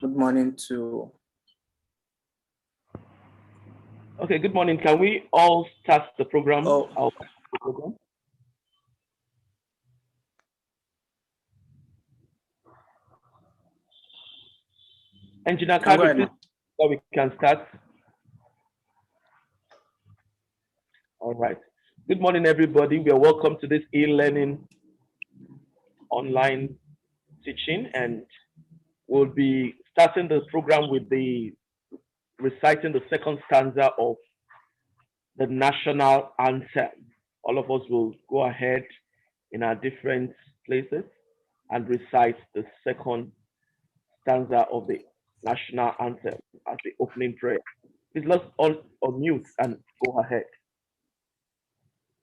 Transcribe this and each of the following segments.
Good morning to. Okay, good morning. Can we all start the program? Oh. Engineer Kadri, please, so we can start. All right. Good morning, everybody. We are welcome to this e-learning online teaching, and we'll be starting the program with the reciting the second stanza of the national anthem. All of us will go ahead in our different places and recite the second stanza of the national anthem as the opening prayer. Please let's all unmute and go ahead.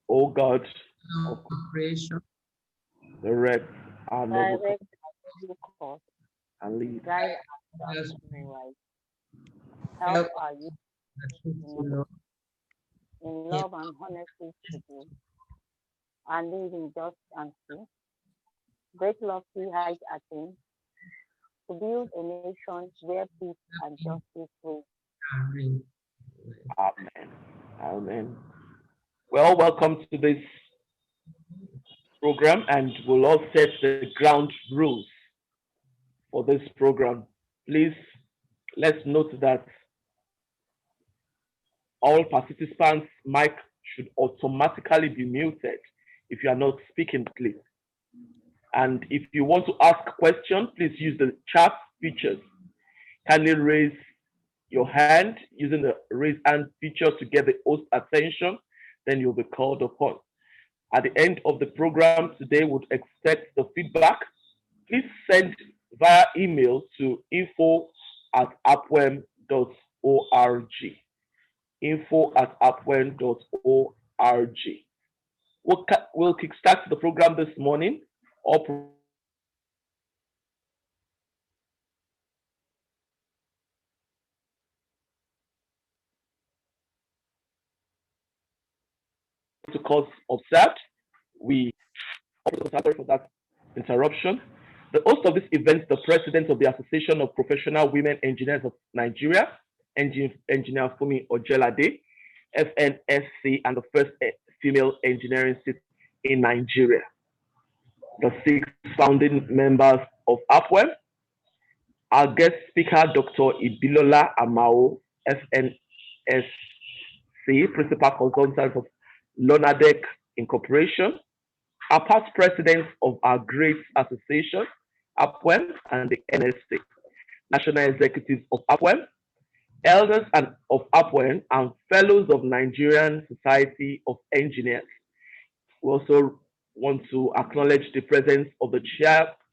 O God of creation, direct our noble cause and lead. guide us help our youth in love and honesty to do, and live in just and true. Great lofty heights attain, to build a nation where peace and justice reign. Amen. Amen. Amen. Well, welcome to this program, and we'll all set the ground rules for this program. Please, let's note that all participants' mic should automatically be muted if you are not speaking, please. And if you want to ask questions, please use the chat features. Kindly raise your hand using the raise hand feature to get the host attention, then you'll be called upon. At the end of the program today, we'll expect the feedback. Please send via email to info@apwen.org. info@apwen.org. We'll kickstart the program this morning. All protocols observed. We sorry for that interruption. The host of this event is the president of the Association of Professional Women Engineers of Nigeria, Engineer Fumi Ojelade, FNSC, and the first female engineering seat in Nigeria. The 6 founding members of APWEN. Our guest speaker, Dr. Ibilola Amao, FNSC, Principal Consultant of Lonadek Incorporation. Our past presidents of our great association, APWEN and the NSC, National Executives of APWEN, elders of APWEN, and fellows of Nigerian Society of Engineers. We also want to acknowledge the presence of the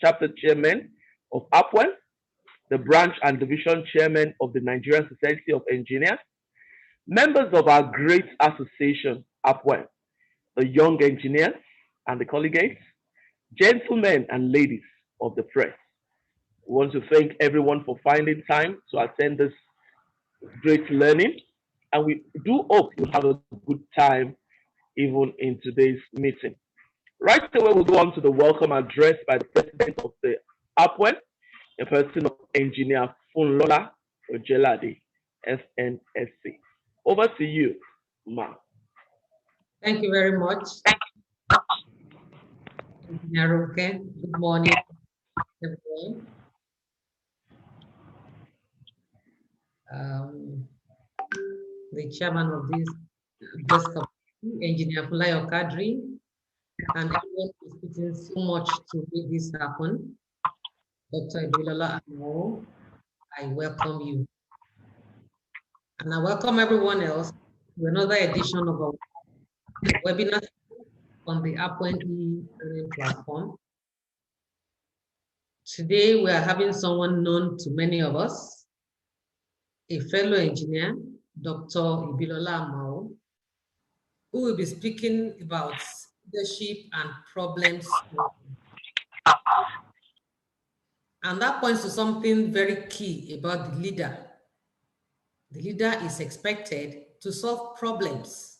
chapter chairman of APWEN, the branch and division chairman of the Nigerian Society of Engineers, members of our great association, APWEN, the young engineers and the colleagues, gentlemen and ladies of the press. We want to thank everyone for finding time to attend this great learning, and we do hope you have a good time even in today's meeting. Right away, we'll go on to the welcome address by the president of the APWEN, in person of Engineer Funlola Ojelade, FNSC. Over to you, Ma. Thank you very much. Okay. Good morning, everyone. The chairman of this committee, Engineer Fulayo Kadri, and everyone is putting so much to make this happen. Dr. Ibilola Amao, I welcome you. And I welcome everyone else to another edition of our webinar on the APWEN platform. Today, we are having someone known to many of us, a fellow engineer, Dr. Ibilola Amao, who will be speaking about leadership and problems. And that points to something very key about the leader. The leader is expected to solve problems,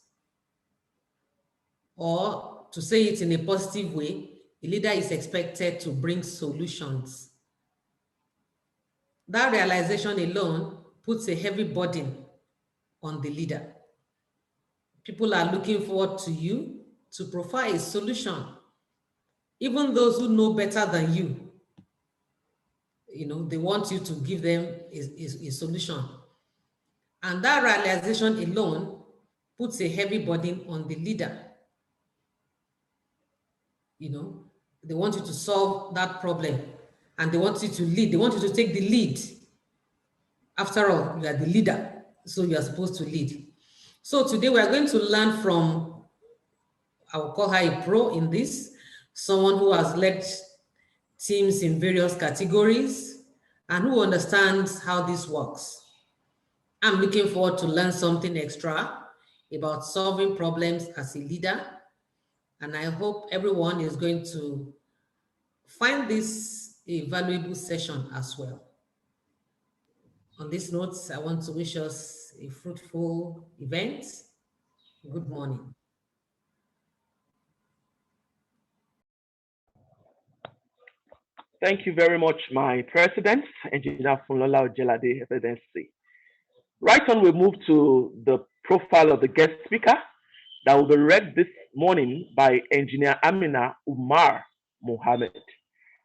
or to say it in a positive way, the leader is expected to bring solutions. That realization alone puts a heavy burden on the leader. People are looking forward to you to provide a solution. Even those who know better than you, they want you to give them a solution. And that realization alone puts a heavy burden on the leader. They want you to solve that problem and they want you to lead. They want you to take the lead. After all, you are the leader, so you are supposed to lead. So today we are going to learn from, I will call her a pro in this, someone who has led teams in various categories and who understands how this works. I'm looking forward to learn something extra about solving problems as a leader. And I hope everyone is going to find this a valuable session as well. On this note, I want to wish us a fruitful event. Good morning. Thank you very much, my president, Engineer Funlola Ojelade, FNSC. Right on, we move to the profile of the guest speaker that will be read this morning by Engineer Amina Umar Mohammed.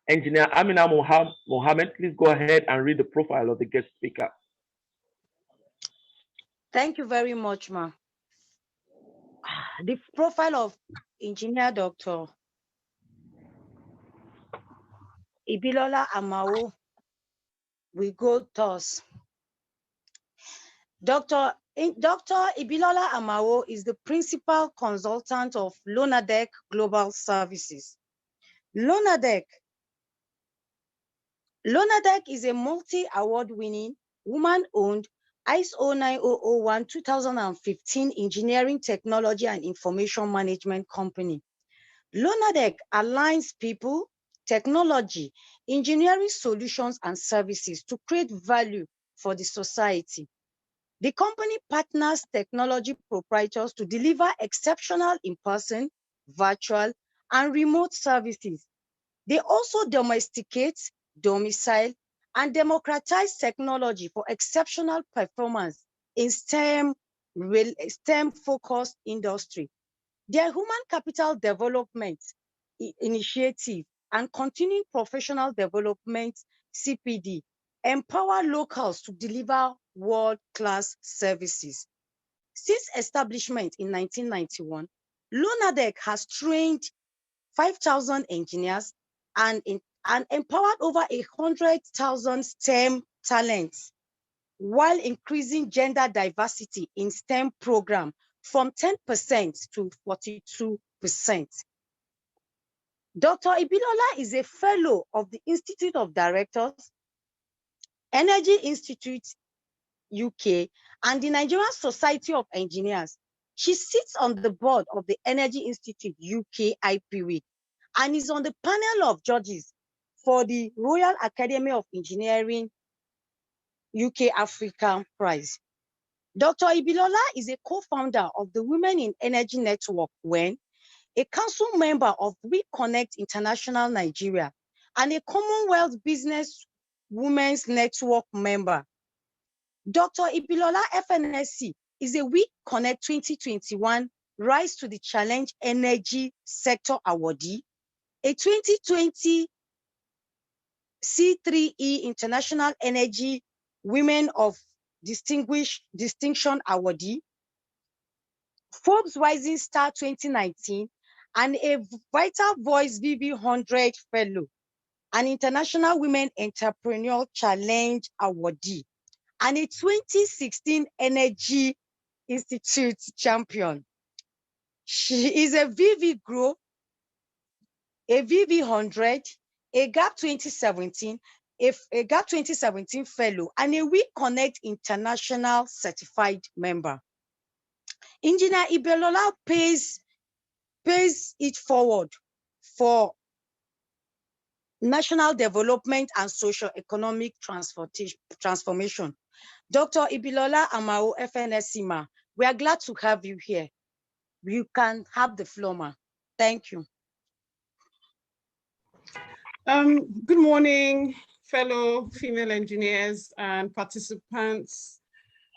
Engineer Amina Mohammed, please go ahead and read the profile of the guest speaker. Thank you very much, Ma. The profile of Engineer Dr. Ibilola Amao will go thus. Dr. Ibilola Amao is the principal consultant of Lonadek Global Services. Lonadek is a multi-award-winning, woman-owned, ISO 9001-2015 engineering, technology, and information management company. Lonadek aligns people, technology, engineering solutions, and services to create value for the society. The company partners technology proprietors to deliver exceptional in-person, virtual, and remote services. They also domesticate, domicile, and democratize technology for exceptional performance in STEM-focused industry. Their human capital development initiative and continuing professional development, CPD, empower locals to deliver world-class services. Since establishment in 1991, Lonadek has trained 5,000 engineers and empowered over 100,000 STEM talents, while increasing gender diversity in STEM program from 10% to 42%. Dr. Ibilola is a fellow of the Institute of Directors, Energy Institute UK, and the Nigerian Society of Engineers. She sits on the board of the Energy Institute UK APWEN and is on the panel of judges for the Royal Academy of Engineering UK African Prize. Dr. Ibilola is a co-founder of the Women in Energy Network, APWEN, a council member of We Connect International Nigeria, and a Commonwealth Business Women's Network member. Dr. Ibilola FNSC is a We Connect 2021 Rise to the Challenge Energy Sector Awardee, a 2020 C3E International Energy Women of Distinction Awardee, Forbes Rising Star 2019, and a Vital Voice VV100 Fellow, an International Women Entrepreneurial Challenge Awardee, and a 2016 Energy Institute champion. She is a VV Grow, a VV100, a GAP 2017, a GAP 2017 Fellow, and a We Connect International Certified Member. Engineer Ibilola pays it forward for national development and socio-economic transformation. Dr. Ibilola Amao, FNSC, Ma, we are glad to have you here. You can have the floor, Ma. Thank you. Good morning. fellow female engineers and participants,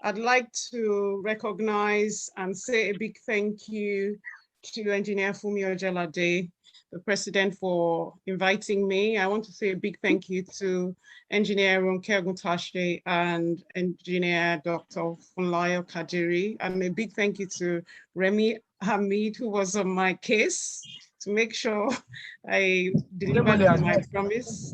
I'd like to recognize and say a big thank you to Engineer Fumi Ojelade, the president, for inviting me. I want to say a big thank you to Engineer Ronke Oguntashe and Engineer Dr. Funlayo Kadiri, and a big thank you to Remy Hamid, who was on my case to make sure I delivered on my promise.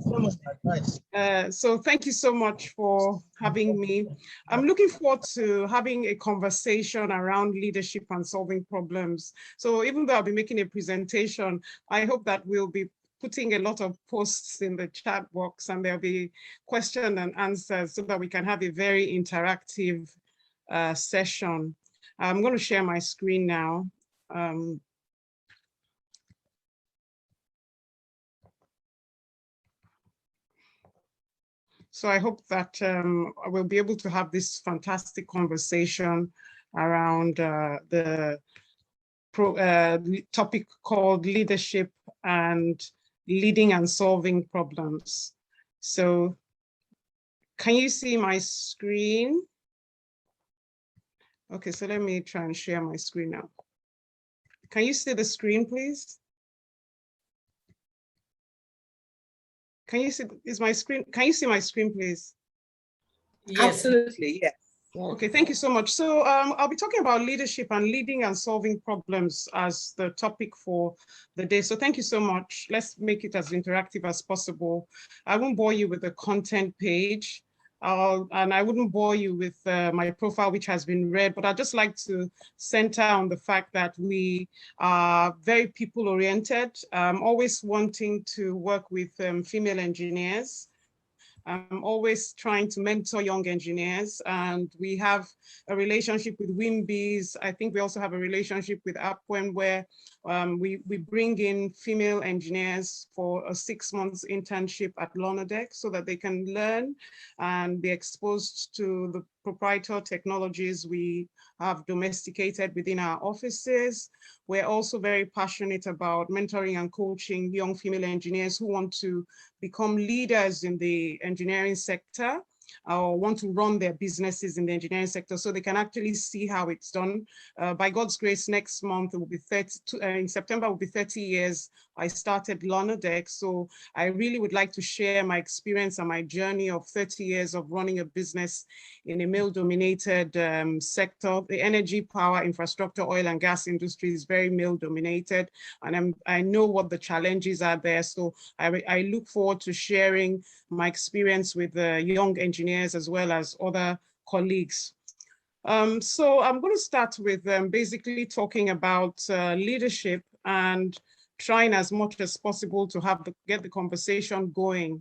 So thank you so much for having me. I'm looking forward to having a conversation around leadership and solving problems. So even though I'll be making a presentation, I hope that we'll be putting a lot of posts in the chat box and there'll be question and answers so that we can have a very interactive session. I'm going to share my screen now. So I hope that we'll be able to have this fantastic conversation around the topic called leadership and leading and solving problems. So can you see my screen? Okay, so let me try and share my screen now. Can you see the screen, please? Can you see, is my screen, can you see my screen, please? Yes. Absolutely, yes. Okay, thank you so much. So I'll be talking about leadership and leading and solving problems as the topic for the day. So thank you so much. Let's make it as interactive as possible. I won't bore you with the content page. And I wouldn't bore you with my profile, which has been read, but I'd just like to center on the fact that we are very people-oriented, always wanting to work with female engineers. I'm always trying to mentor young engineers, and we have a relationship with WIMBIS. I think we also have a relationship with APWEN where we bring in female engineers for a 6 months internship at Lonadek so that they can learn and be exposed to the proprietary technologies we have domesticated within our offices. We're also very passionate about mentoring and coaching young female engineers who want to become leaders in the engineering sector or want to run their businesses in the engineering sector so they can actually see how it's done. By God's grace, next month, it will be in September, will be 30 years I started Lonadek. So I really would like to share my experience and my journey of 30 years of running a business in a male-dominated sector. The energy, power, infrastructure, oil and gas industry is very male-dominated, and I know what the challenges are there. So I look forward to sharing my experience with young engineers as well as other colleagues. So I'm going to start with basically talking about leadership and trying as much as possible to get the conversation going.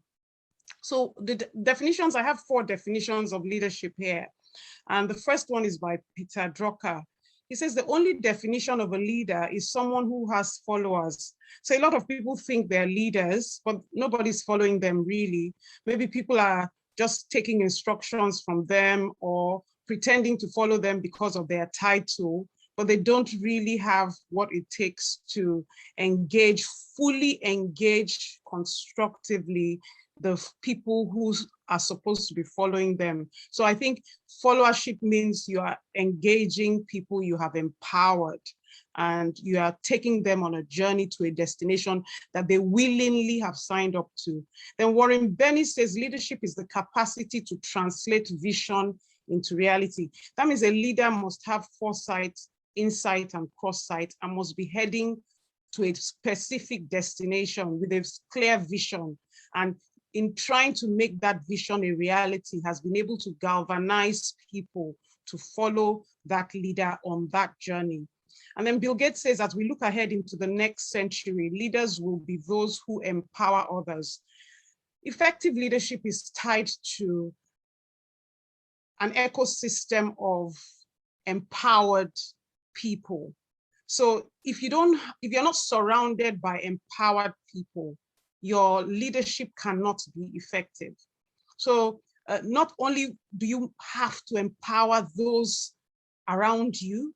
So the definitions, I have 4 definitions of leadership here. And the first one is by Peter Drucker. He says the only definition of a leader is someone who has followers. So a lot of people think they're leaders, but nobody's following them really. Maybe people are just taking instructions from them or pretending to follow them because of their title, but they don't really have what it takes to engage, fully engage constructively the people who are supposed to be following them. So I think followership means you are engaging people you have empowered and you are taking them on a journey to a destination that they willingly have signed up to. Then Warren Benny says leadership is the capacity to translate vision into reality. That means a leader must have foresight, insight, and cross-sight, and must be heading to a specific destination with a clear vision. And in trying to make that vision a reality, has been able to galvanize people to follow that leader on that journey. And then Bill Gates says, as we look ahead into the next century, leaders will be those who empower others. Effective leadership is tied to an ecosystem of empowered people. So if you're not surrounded by empowered people, your leadership cannot be effective. So not only do you have to empower those around you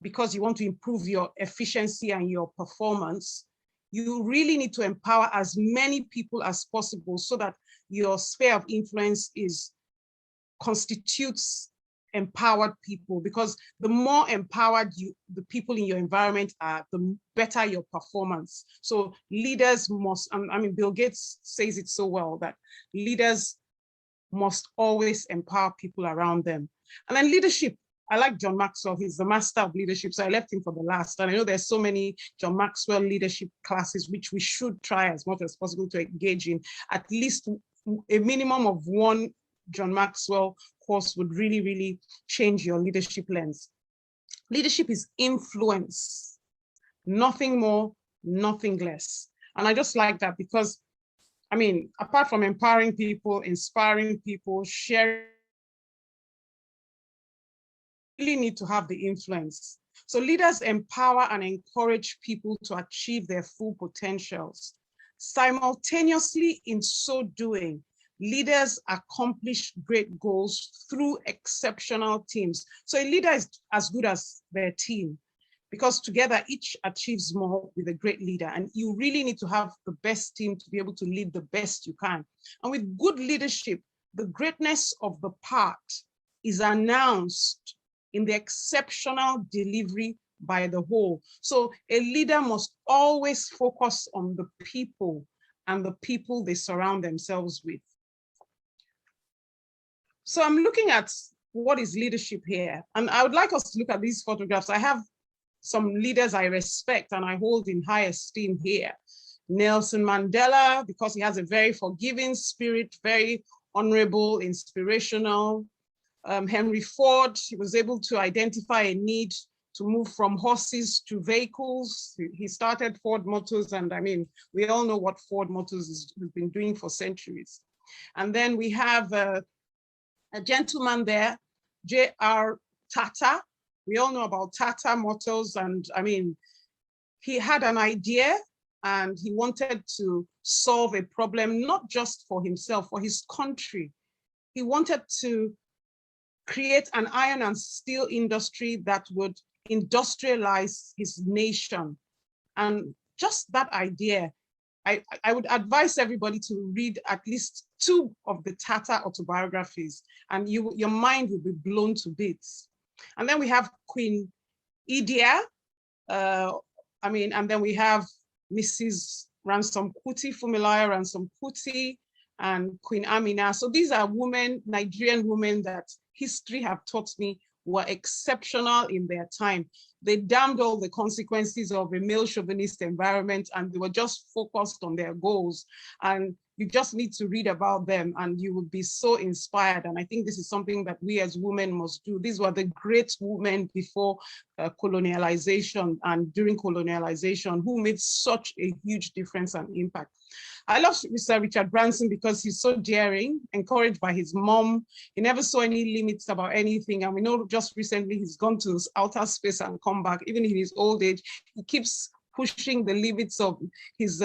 because you want to improve your efficiency and your performance, you really need to empower as many people as possible so that your sphere of influence constitutes empowered people, because the more empowered the people in your environment are, the better your performance. So leaders must, I mean, Bill Gates says it so well, that leaders must always empower people around them. And then leadership, I like John Maxwell, he's the master of leadership, so I left him for the last. And I know there's so many John Maxwell leadership classes, which we should try as much as possible to engage in. At least a minimum of one John Maxwell course would really, really change your leadership lens. Leadership is influence, nothing more, nothing less. And I just like that because, I mean, apart from empowering people, inspiring people, sharing, you really need to have the influence. So leaders empower and encourage people to achieve their full potentials. Simultaneously, in so doing, leaders accomplish great goals through exceptional teams. So a leader is as good as their team, because together each achieves more with a great leader. And you really need to have the best team to be able to lead the best you can. And with good leadership, the greatness of the part is announced in the exceptional delivery by the whole. So a leader must always focus on the people and the people they surround themselves with. So I'm looking at what is leadership here. And I would like us to look at these photographs. I have some leaders I respect and I hold in high esteem here. Nelson Mandela, because he has a very forgiving spirit, very honorable, inspirational. Henry Ford, he was able to identify a need to move from horses to vehicles. He started Ford Motors, and I mean, we all know what Ford Motors has been doing for centuries. And then we have a gentleman there, J.R. Tata. We all know about Tata Motors, and I mean, he had an idea and he wanted to solve a problem, not just for himself, for his country. He wanted to create an iron and steel industry that would industrialize his nation. And just that idea, I would advise everybody to read at least 2 of the Tata autobiographies, and your mind will be blown to bits. And then we have Queen Idia, and then we have Mrs. Ransom Kuti, Funmilayo Ransom Kuti, and Queen Amina. So these are women, Nigerian women that history have taught me were exceptional in their time. They damned all the consequences of a male chauvinist environment, and they were just focused on their goals. And you just need to read about them and you will be so inspired. And I think this is something that we as women must do. These were the great women before colonialization and during colonialization who made such a huge difference and impact. I love Mr. Richard Branson because he's so daring, encouraged by his mom. He never saw any limits about anything. And we know just recently he's gone to outer space and come back. Even in his old age, he keeps pushing the limits of his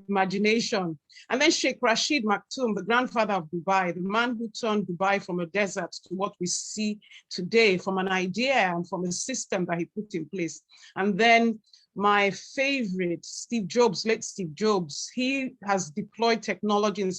imagination. And then Sheikh Rashid Maktoum, the grandfather of Dubai, the man who turned Dubai from a desert to what we see today, from an idea and from a system that he put in place. And then my favorite, Steve Jobs, late Steve Jobs, he has deployed technology in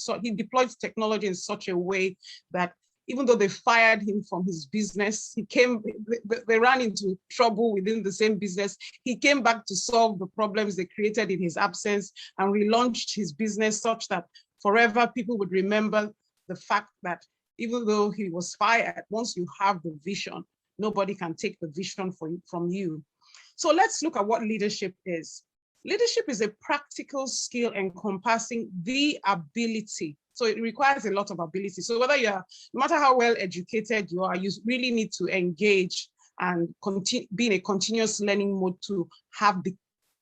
technology in such a way that even though they fired him from his business, they ran into trouble within the same business. He came back to solve the problems they created in his absence and relaunched his business such that forever people would remember the fact that even though he was fired, once you have the vision, nobody can take the vision from you. So let's look at what leadership is. Leadership is a practical skill encompassing the ability. So it requires a lot of ability. So no matter how well educated you are, you really need to engage and be in a continuous learning mode to have the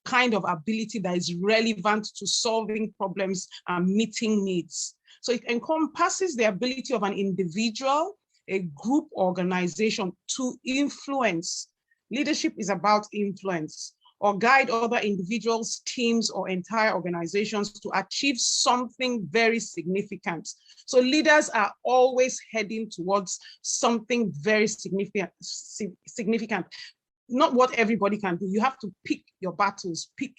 kind of ability that is relevant to solving problems and meeting needs. So it encompasses the ability of an individual, a group, organization to influence. Leadership is about influence, or guide other individuals, teams, or entire organizations to achieve something very significant. So leaders are always heading towards something very significant. Not what everybody can do. You have to pick your battles, pick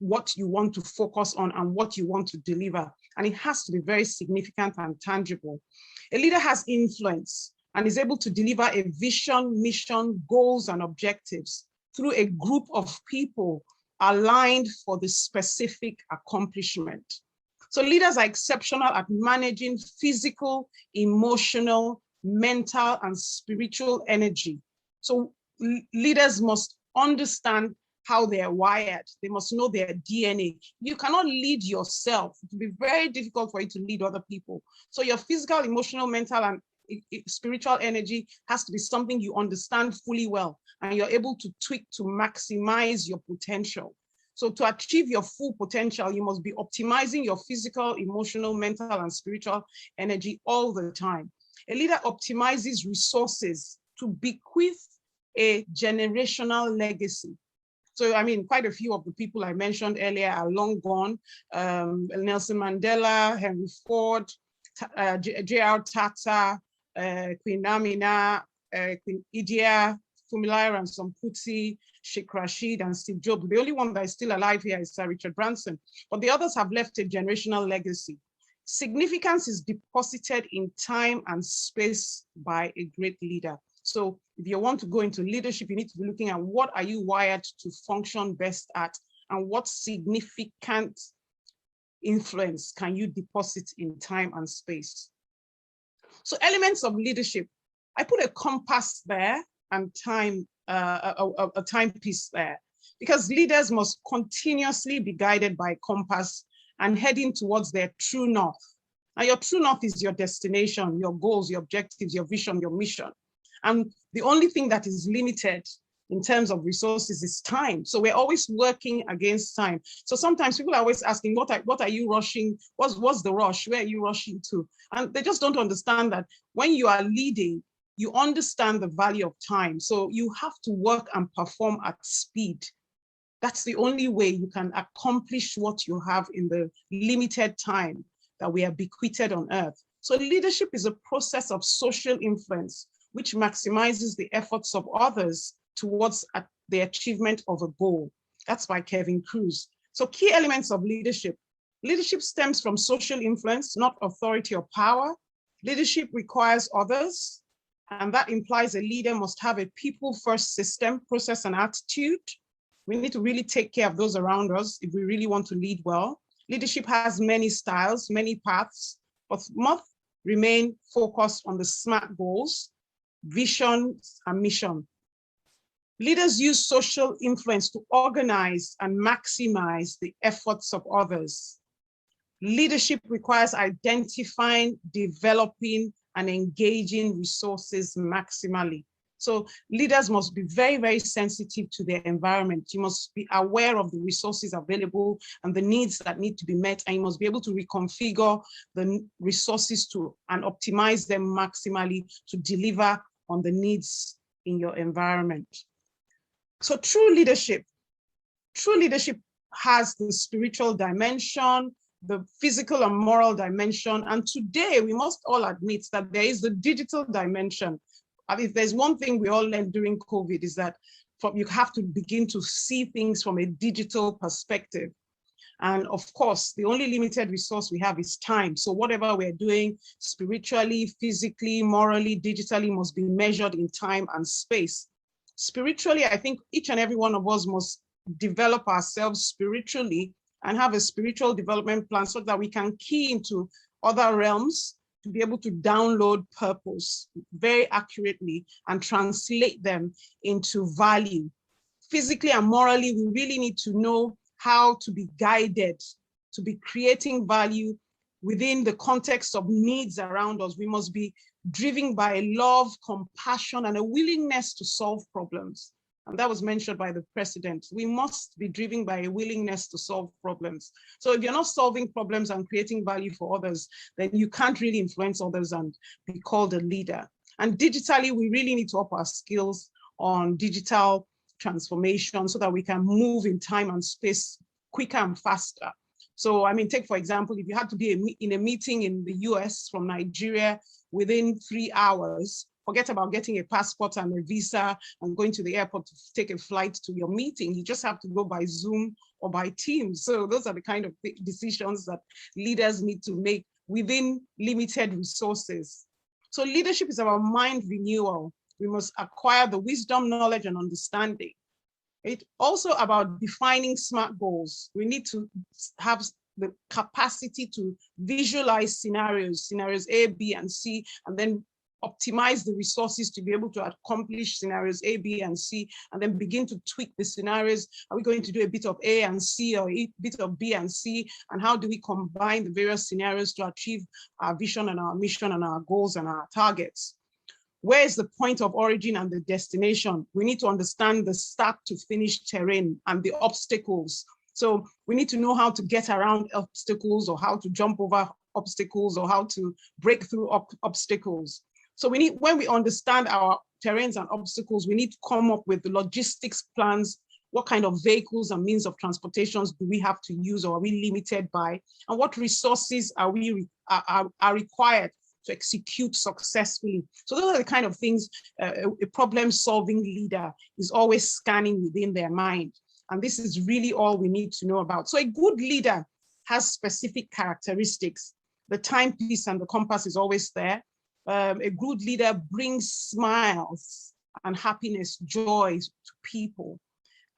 what you want to focus on and what you want to deliver. and it has to be very significant and tangible. A leader has influence and is able to deliver a vision, mission, goals, and objectives through a group of people aligned for the specific accomplishment. So leaders are exceptional at managing physical, emotional, mental, and spiritual energy. So leaders must understand how they're wired. They must know their DNA. You cannot lead yourself. It will be very difficult for you to lead other people. So your physical, emotional, mental, and spiritual energy has to be something you understand fully well, and you're able to tweak to maximize your potential. So to achieve your full potential, you must be optimizing your physical, emotional, mental, and spiritual energy all the time. A leader optimizes resources to bequeath a generational legacy. So, I mean, quite a few of the people I mentioned earlier are long gone. Nelson Mandela, Henry Ford, J.R. Tata, Queen Amina, Queen Idia, Funmilayo Ransome-Kuti, Sheikh Rashid, and Steve Jobs. The only one that is still alive here is Sir Richard Branson, but the others have left a generational legacy. Significance is deposited in time and space by a great leader. So if you want to go into leadership, you need to be looking at what are you wired to function best at, and what significant influence can you deposit in time and space. So elements of leadership, I put a compass there and time, a timepiece there, because leaders must continuously be guided by a compass and heading towards their true north. Now your true north is your destination, your goals, your objectives, your vision, your mission. And the only thing that is limited in terms of resources is time. So we're always working against time. So sometimes people are always asking, what are you rushing? What's the rush? Where are you rushing to? And they just don't understand that when you are leading, you understand the value of time. So you have to work and perform at speed. That's the only way you can accomplish what you have in the limited time that we are bequeathed on earth. So leadership is a process of social influence, which maximizes the efforts of others towards the achievement of a goal. That's by Kevin Cruz. So key elements of leadership. Leadership stems from social influence, not authority or power. Leadership requires others, and that implies a leader must have a people-first system, process, and attitude. We need to really take care of those around us if we really want to lead well. Leadership has many styles, many paths, but must remain focused on the SMART goals, vision, and mission. Leaders use social influence to organize and maximize the efforts of others. Leadership requires identifying, developing, and engaging resources maximally. So leaders must be very, very sensitive to their environment. You must be aware of the resources available and the needs that need to be met, and you must be able to reconfigure the resources and optimize them maximally to deliver on the needs in your environment. So true leadership has the spiritual dimension, the physical and moral dimension. And today we must all admit that there is the digital dimension. And if there's one thing we all learned during COVID is that you have to begin to see things from a digital perspective. And of course, the only limited resource we have is time. So whatever we're doing spiritually, physically, morally, digitally must be measured in time and space. Spiritually, I think each and every one of us must develop ourselves spiritually and have a spiritual development plan so that we can key into other realms to be able to download purpose very accurately and translate them into value. Physically and morally, we really need to know how to be guided, to be creating value within the context of needs around us. We must be driven by love, compassion, and a willingness to solve problems. And that was mentioned by the president. We must be driven by a willingness to solve problems. So if you're not solving problems and creating value for others, then you can't really influence others and be called a leader. And digitally, we really need to up our skills on digital transformation so that we can move in time and space quicker and faster. So, I mean, take for example, if you had to be in a meeting in the US from Nigeria within 3 hours, forget about getting a passport and a visa and going to the airport to take a flight to your meeting. You just have to go by Zoom or by Teams. So those are the kind of decisions that leaders need to make within limited resources. So leadership is about mind renewal. We must acquire the wisdom, knowledge, and understanding. It's also about defining SMART goals. We need to have the capacity to visualize scenarios A, B, and C, and then optimize the resources to be able to accomplish scenarios A, B, and C, and then begin to tweak the scenarios. Are we going to do a bit of A and C or a bit of B and C? And how do we combine the various scenarios to achieve our vision and our mission and our goals and our targets? Where is the point of origin and the destination? We need to understand the start to finish terrain and the obstacles. So we need to know how to get around obstacles, or how to jump over obstacles, or how to break through obstacles. So we need, when we understand our terrains and obstacles, we need to come up with the logistics plans. What kind of vehicles and means of transportations do we have to use, or are we limited by? And what resources are required to execute successfully? So those are the kind of things a problem-solving leader is always scanning within their mind. And this is really all we need to know about. So a good leader has specific characteristics. The timepiece and the compass is always there. A good leader brings smiles and happiness, joy to people.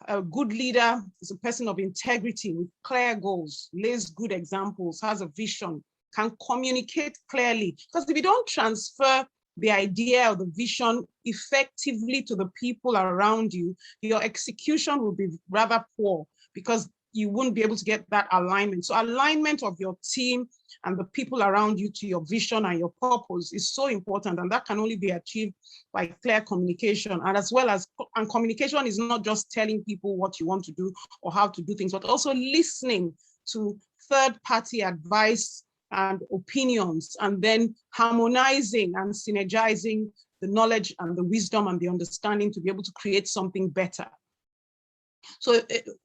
A good leader is a person of integrity with clear goals, lays good examples, has a vision, can communicate clearly. Because if you don't transfer the idea or the vision effectively to the people around you, your execution will be rather poor, because you won't be able to get that alignment. So alignment of your team and the people around you to your vision and your purpose is so important, and that can only be achieved by clear communication. And as well as, and communication is not just telling people what you want to do or how to do things, but also listening to third-party advice and opinions, and then harmonizing and synergizing the knowledge and the wisdom and the understanding to be able to create something better. So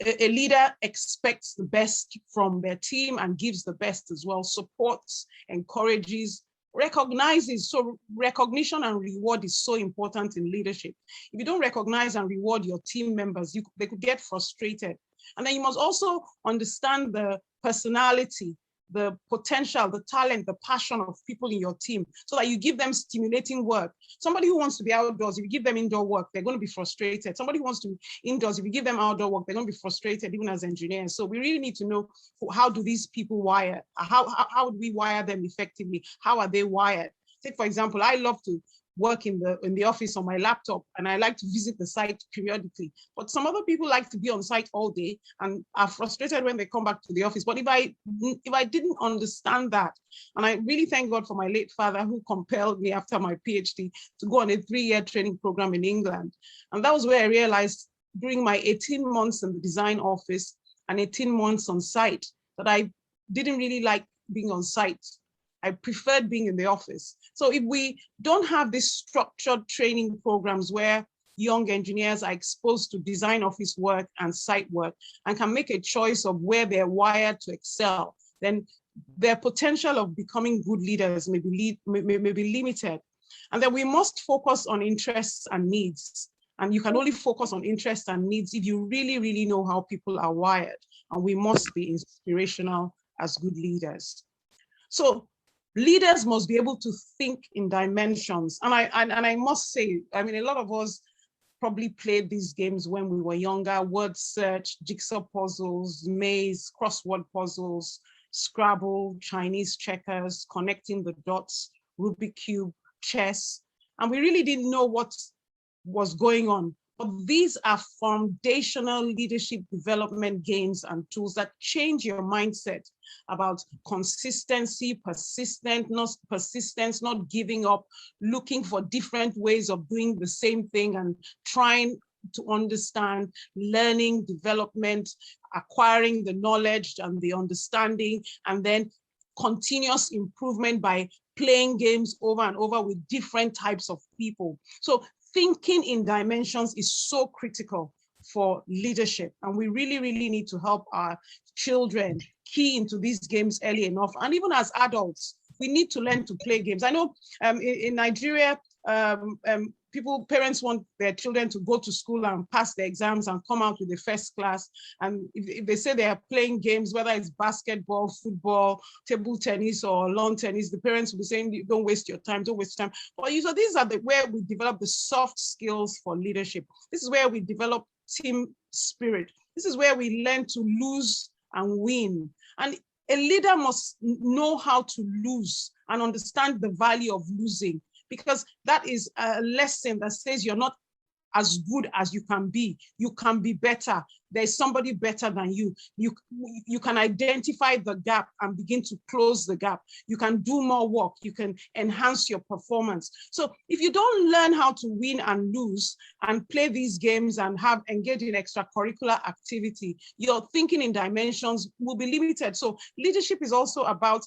a leader expects the best from their team and gives the best as well, supports, encourages, recognizes. So recognition and reward is so important in leadership. If you don't recognize and reward your team members, they could get frustrated. And then you must also understand the personality, the potential, the talent, the passion of people in your team, so that you give them stimulating work. Somebody who wants to be outdoors, if you give them indoor work, they're going to be frustrated. Somebody who wants to be indoors, if you give them outdoor work, they're going to be frustrated, even as engineers. So we really need to know, how do these people wire? How do we wire them effectively? How are they wired? Take, for example, I love to work in the office on my laptop, and I like to visit the site periodically. But some other people like to be on site all day and are frustrated when they come back to the office. But if I didn't understand that, and I really thank God for my late father, who compelled me after my PhD to go on a 3-year training program in England. And that was where I realized, during my 18 months in the design office and 18 months on site, that I didn't really like being on site. I preferred being in the office. So if we don't have these structured training programs where young engineers are exposed to design office work and site work and can make a choice of where they're wired to excel, then their potential of becoming good leaders may be limited. And then we must focus on interests and needs. And you can only focus on interests and needs if you really, really know how people are wired. And we must be inspirational as good leaders. So leaders must be able to think in dimensions. And I must say, I mean, a lot of us probably played these games when we were younger: word search, jigsaw puzzles, maze, crossword puzzles, Scrabble, Chinese checkers, connecting the dots, Rubik's Cube, chess. And we really didn't know what was going on. But these are foundational leadership development gains and tools that change your mindset about consistency, persistence, not giving up, looking for different ways of doing the same thing and trying to understand, learning, development, acquiring the knowledge and the understanding, and then continuous improvement by playing games over and over with different types of people. So thinking in dimensions is so critical for leadership. And we really, really need to help our children key into these games early enough. And even as adults, we need to learn to play games. I know in Nigeria, parents want their children to go to school and pass the exams and come out with the first class. And if they say they are playing games, whether it's basketball, football, table tennis, or lawn tennis, the parents will be saying, don't waste your time, don't waste time. But so these are where we develop the soft skills for leadership. This is where we develop team spirit. This is where we learn to lose and win. And a leader must know how to lose and understand the value of losing, because that is a lesson that says you're not as good as you can be. You can be better. There's somebody better than you. You can identify the gap and begin to close the gap. You can do more work. You can enhance your performance. So if you don't learn how to win and lose and play these games and engage in extracurricular activity, your thinking in dimensions will be limited. So leadership is also about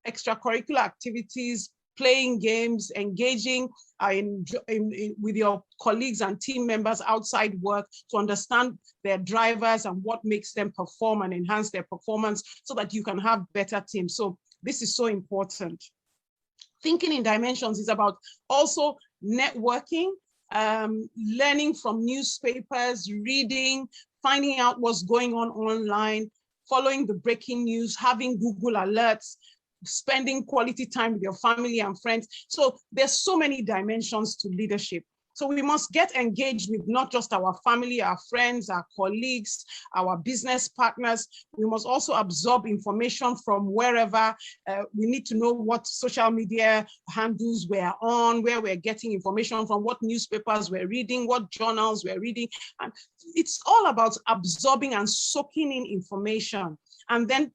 extracurricular activities, playing games, engaging with your colleagues and team members outside work to understand their drivers and what makes them perform and enhance their performance so that you can have better teams. So this is so important. Thinking in dimensions is about also networking, learning from newspapers, reading, finding out what's going on online, following the breaking news, having Google alerts, spending quality time with your family and friends. So there's so many dimensions to leadership. So we must get engaged with not just our family, our friends, our colleagues, our business partners. We must also absorb information from wherever. We need to know what social media handles we're on, where we're getting information from, what newspapers we're reading, what journals we're reading. And it's all about absorbing and soaking in information, and then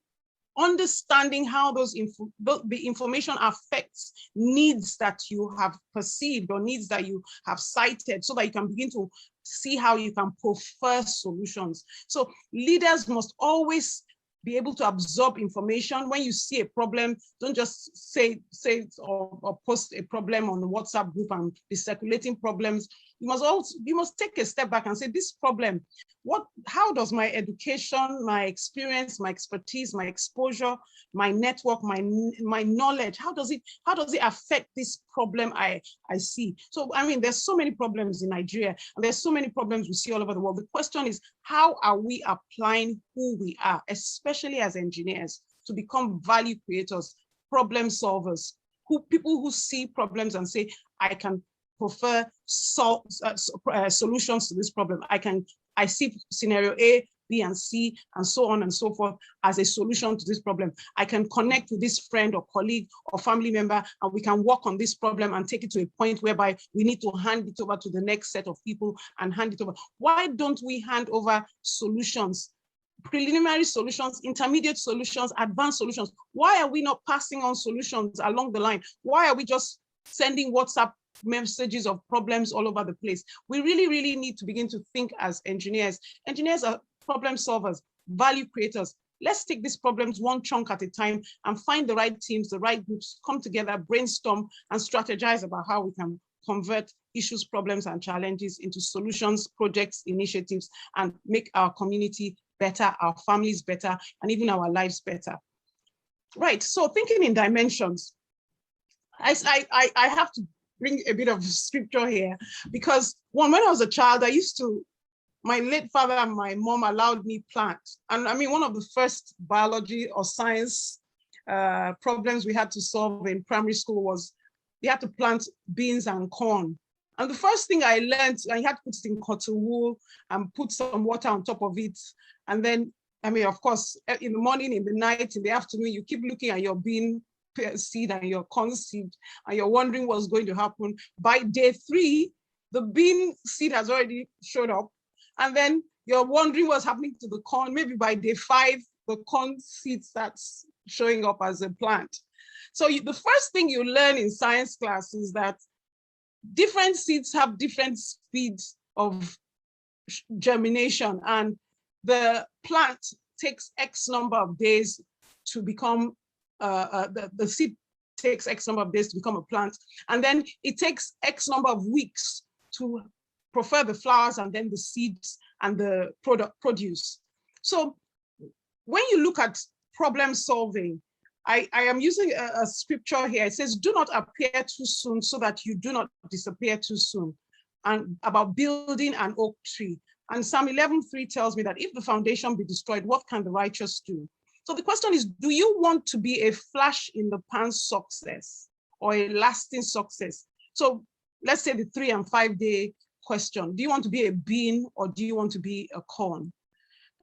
understanding how the information affects needs that you have perceived or needs that you have cited, so that you can begin to see how you can prefer solutions. So leaders must always be able to absorb information. When you see a problem, don't just say or post a problem on the WhatsApp group and be circulating problems. You must take a step back and say, this problem, how does my education, my experience, my expertise, my exposure, my network, my knowledge, how does it affect this problem I see? So, I mean, there's so many problems in Nigeria, and there's so many problems we see all over the world. The question is, how are we applying who we are, especially as engineers, to become value creators, problem solvers, people who see problems and say, I can prefer solutions to this problem. I see scenario A, B, and C, and so on and so forth as a solution to this problem. I can connect with this friend or colleague or family member, and we can work on this problem and take it to a point whereby we need to hand it over to the next set of people and hand it over. Why don't we hand over solutions, preliminary solutions, intermediate solutions, advanced solutions? Why are we not passing on solutions along the line? Why are we just sending WhatsApp messages of problems all over the place? We really, really need to begin to think as engineers. Engineers are problem solvers, value creators. Let's take these problems one chunk at a time and find the right teams, the right groups, come together, brainstorm, and strategize about how we can convert issues, problems, and challenges into solutions, projects, initiatives, and make our community better, our families better, and even our lives better. Right, so thinking in dimensions. I have to bring a bit of scripture here, because when I was a child, my late father and my mom allowed me plant. And I mean, one of the first biology or science problems we had to solve in primary school was we had to plant beans and corn. And the first thing I learned, I had to put it in cotton wool and put some water on top of it. And then, I mean, of course, in the morning, in the night, in the afternoon, you keep looking at your bean seed and your corn seed, and you're wondering what's going to happen. By day 3, the bean seed has already showed up, and then you're wondering what's happening to the corn. Maybe by day 5, the corn seed starts showing up as a plant. So the first thing you learn in science class is that different seeds have different speeds of germination, and the plant takes X number of days to become the seed takes X number of days to become a plant, and then it takes X number of weeks to prefer the flowers and then the seeds and the produce. So when you look at problem solving, I am using a scripture here. It says, do not appear too soon so that you do not disappear too soon. And about building an oak tree. And Psalm 11:3 tells me that if the foundation be destroyed, what can the righteous do? So the question is, do you want to be a flash in the pan success or a lasting success? So let's say the 3 and 5 day question. Do you want to be a bean or do you want to be a corn?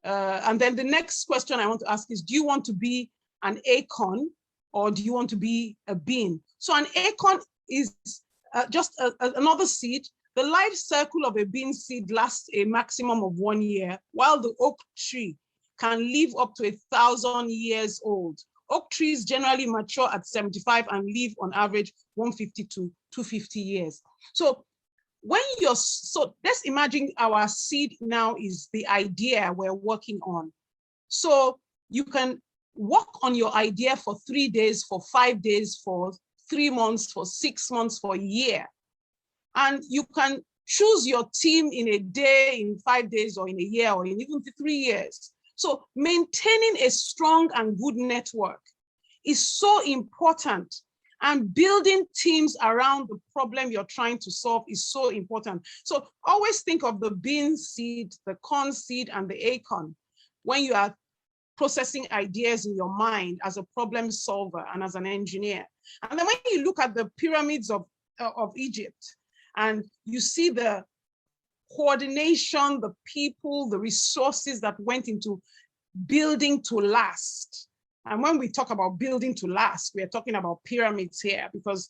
And then the next question I want to ask is, do you want to be an acorn or do you want to be a bean? So an acorn is just another seed. The life cycle of a bean seed lasts a maximum of 1 year, while the oak tree can live up to 1,000 years old. Oak trees generally mature at 75 and live on average 150 to 250 years. So let's imagine our seed now is the idea we're working on. So you can work on your idea for 3 days, for 5 days, for 3 months, for 6 months, for a year. And you can choose your team in a day, in 5 days, or in a year, or in even 3 years. So maintaining a strong and good network is so important. And building teams around the problem you're trying to solve is so important. So always think of the bean seed, the corn seed, and the acorn when you are processing ideas in your mind as a problem solver and as an engineer. And then when you look at the pyramids of Egypt, and you see the coordination, the people, the resources that went into building to last. And when we talk about building to last, we are talking about pyramids here, because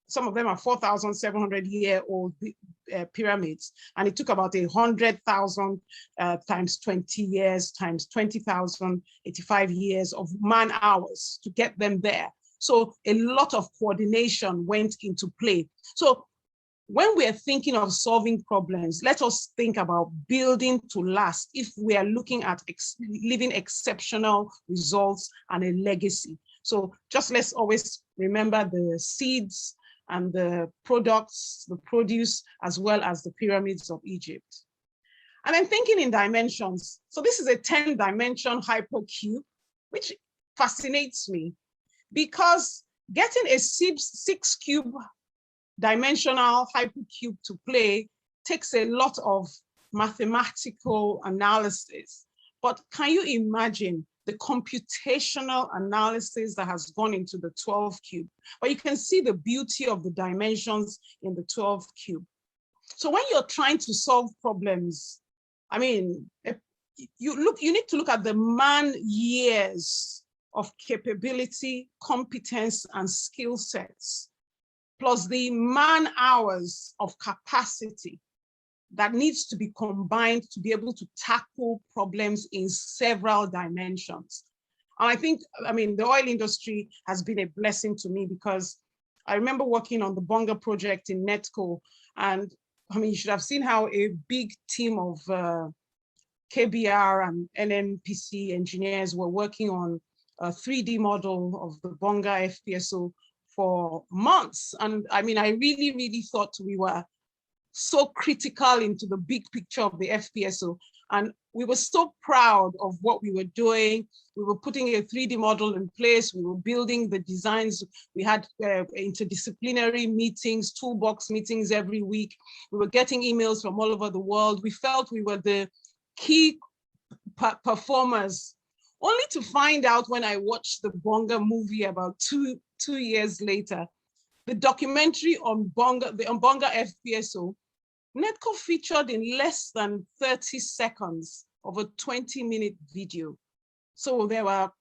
some of them are 4,700-year-old pyramids. And it took about 100,000 times 20 years, times 20,000, 85 years of man hours to get them there. So a lot of coordination went into play. So when we are thinking of solving problems, let us think about building to last if we are looking at living exceptional results and a legacy. So just let's always remember the seeds and the products, the produce, as well as the pyramids of Egypt. And then thinking in dimensions. So this is a 10-dimension hypercube, which fascinates me because getting a 6-cube dimensional hypercube to play takes a lot of mathematical analysis. But can you imagine the computational analysis that has gone into the 12 cube? But you can see the beauty of the dimensions in the 12 cube. So when you're trying to solve problems, I mean, you need to look at the man years of capability, competence, and skill sets, plus the man hours of capacity that needs to be combined to be able to tackle problems in several dimensions. And I think, the oil industry has been a blessing to me because I remember working on the Bonga project in Netco, and you should have seen how a big team of KBR and NNPC engineers were working on a 3D model of the Bonga FPSO for months. And I really, really thought we were so critical into the big picture of the FPSO. And we were so proud of what we were doing. We were putting a 3D model in place. We were building the designs. We had interdisciplinary meetings, toolbox meetings every week. We were getting emails from all over the world. We felt we were the key performers, only to find out when I watched the Bonga movie about two years later, the documentary on Bonga, the Bonga FPSO, Netco featured in less than 30 seconds of a 20-minute video. So there were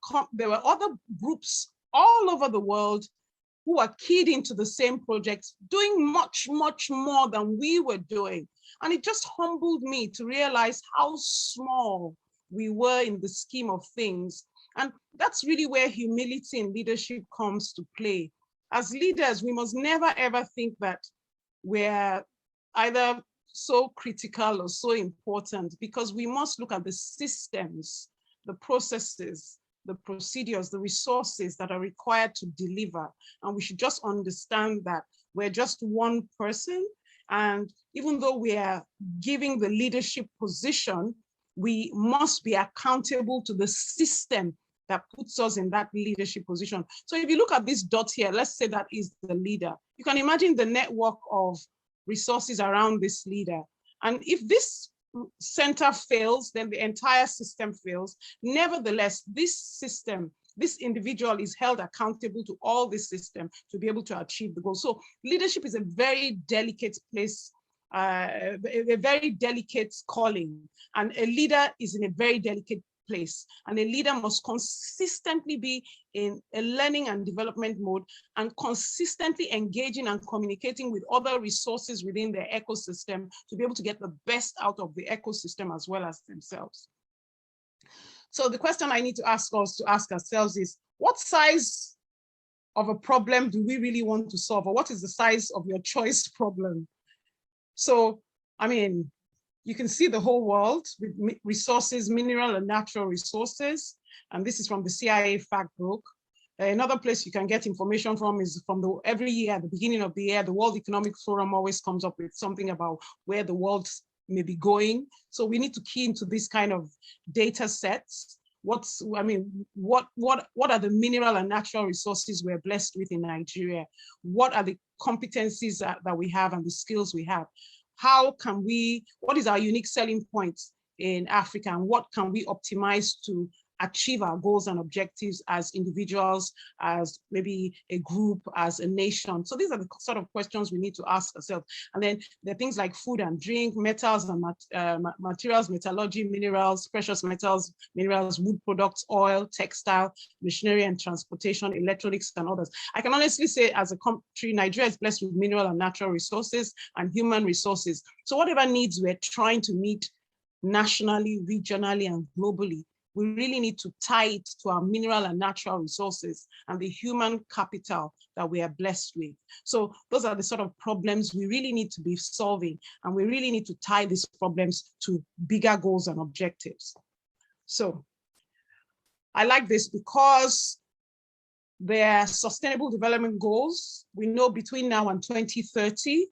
other groups all over the world who are keyed into the same projects, doing much, much more than we were doing. And it just humbled me to realize how small we were in the scheme of things. And that's really where humility in leadership comes to play. As leaders, we must never ever think that we're either so critical or so important, because we must look at the systems, the processes, the procedures, the resources that are required to deliver. And we should just understand that we're just one person. And even though we are giving the leadership position, we must be accountable to the system that puts us in that leadership position. So if you look at this dot here, let's say that is the leader. You can imagine the network of resources around this leader. And if this center fails, then the entire system fails. Nevertheless, this system, this individual is held accountable to all this system to be able to achieve the goal. So leadership is a very delicate place, a very delicate calling, and a leader is in a very delicate place, and a leader must consistently be in a learning and development mode and consistently engaging and communicating with other resources within their ecosystem to be able to get the best out of the ecosystem as well as themselves. So the question I need to ask ourselves is, what size of a problem do we really want to solve, or what is the size of your choice problem? So, I mean, you can see the whole world with resources, mineral and natural resources. And this is from the CIA fact book. Another place you can get information from is from every year, at the beginning of the year, the World Economic Forum always comes up with something about where the world may be going. So we need to key into this kind of data sets. What are the mineral and natural resources we're blessed with in Nigeria? What are the competencies that we have and the skills we have? What is our unique selling point in Africa, and what can we optimize to achieve our goals and objectives as individuals, as maybe a group, as a nation? So these are the sort of questions we need to ask ourselves. And then there are things like food and drink, metals and materials, metallurgy, minerals, precious metals, minerals, wood products, oil, textile, machinery and transportation, electronics and others. I can honestly say, as a country, Nigeria is blessed with mineral and natural resources and human resources. So whatever needs we're trying to meet nationally, regionally, and globally, we really need to tie it to our mineral and natural resources and the human capital that we are blessed with. So those are the sort of problems we really need to be solving, and we really need to tie these problems to bigger goals and objectives. So I like this because their sustainable development goals, we know between now and 2030,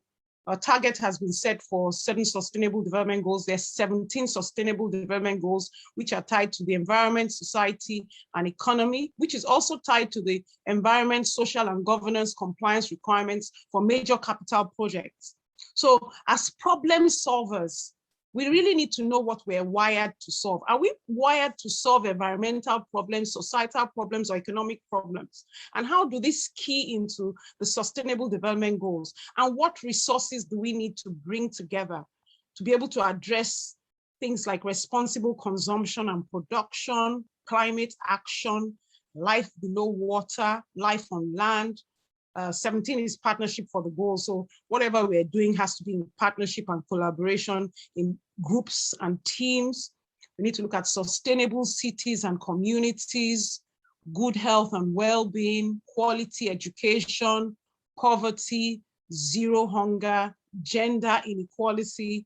a target has been set for 7 sustainable development goals. There's 17 sustainable development goals, which are tied to the environment, society, and economy, which is also tied to the environment, social, and governance compliance requirements for major capital projects. So as problem solvers, we really need to know what we're wired to solve. Are we wired to solve environmental problems, societal problems, or economic problems? And how do this key into the sustainable development goals? And what resources do we need to bring together to be able to address things like responsible consumption and production, climate action, life below water, life on land? 17 is partnership for the goal. So whatever we're doing has to be in partnership and collaboration in groups and teams. We need to look at sustainable cities and communities, good health and well-being, quality education, poverty, zero hunger, gender inequality,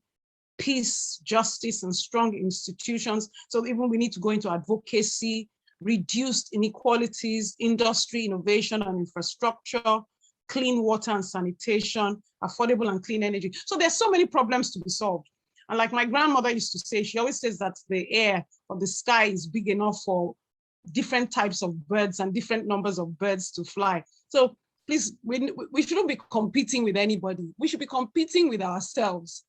peace, justice, and strong institutions. So even we need to go into advocacy, reduced inequalities, industry, innovation and infrastructure, clean water and sanitation, affordable and clean energy. So there's so many problems to be solved. And like my grandmother used to say, she always says that the air or the sky is big enough for different types of birds and different numbers of birds to fly. So please, we shouldn't be competing with anybody. We should be competing with ourselves.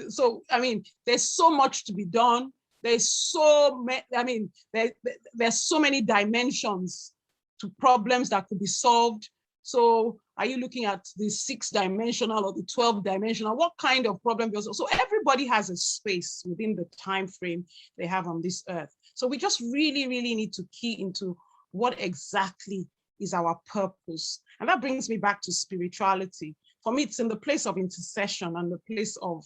So I mean, there's so much to be done. There's so many dimensions to problems that could be solved. So are you looking at the 6-dimensional or the 12-dimensional? What kind of problem? So everybody has a space within the time frame they have on this earth. So we just really, really need to key into what exactly is our purpose. And that brings me back to spirituality. For me, it's in the place of intercession and the place of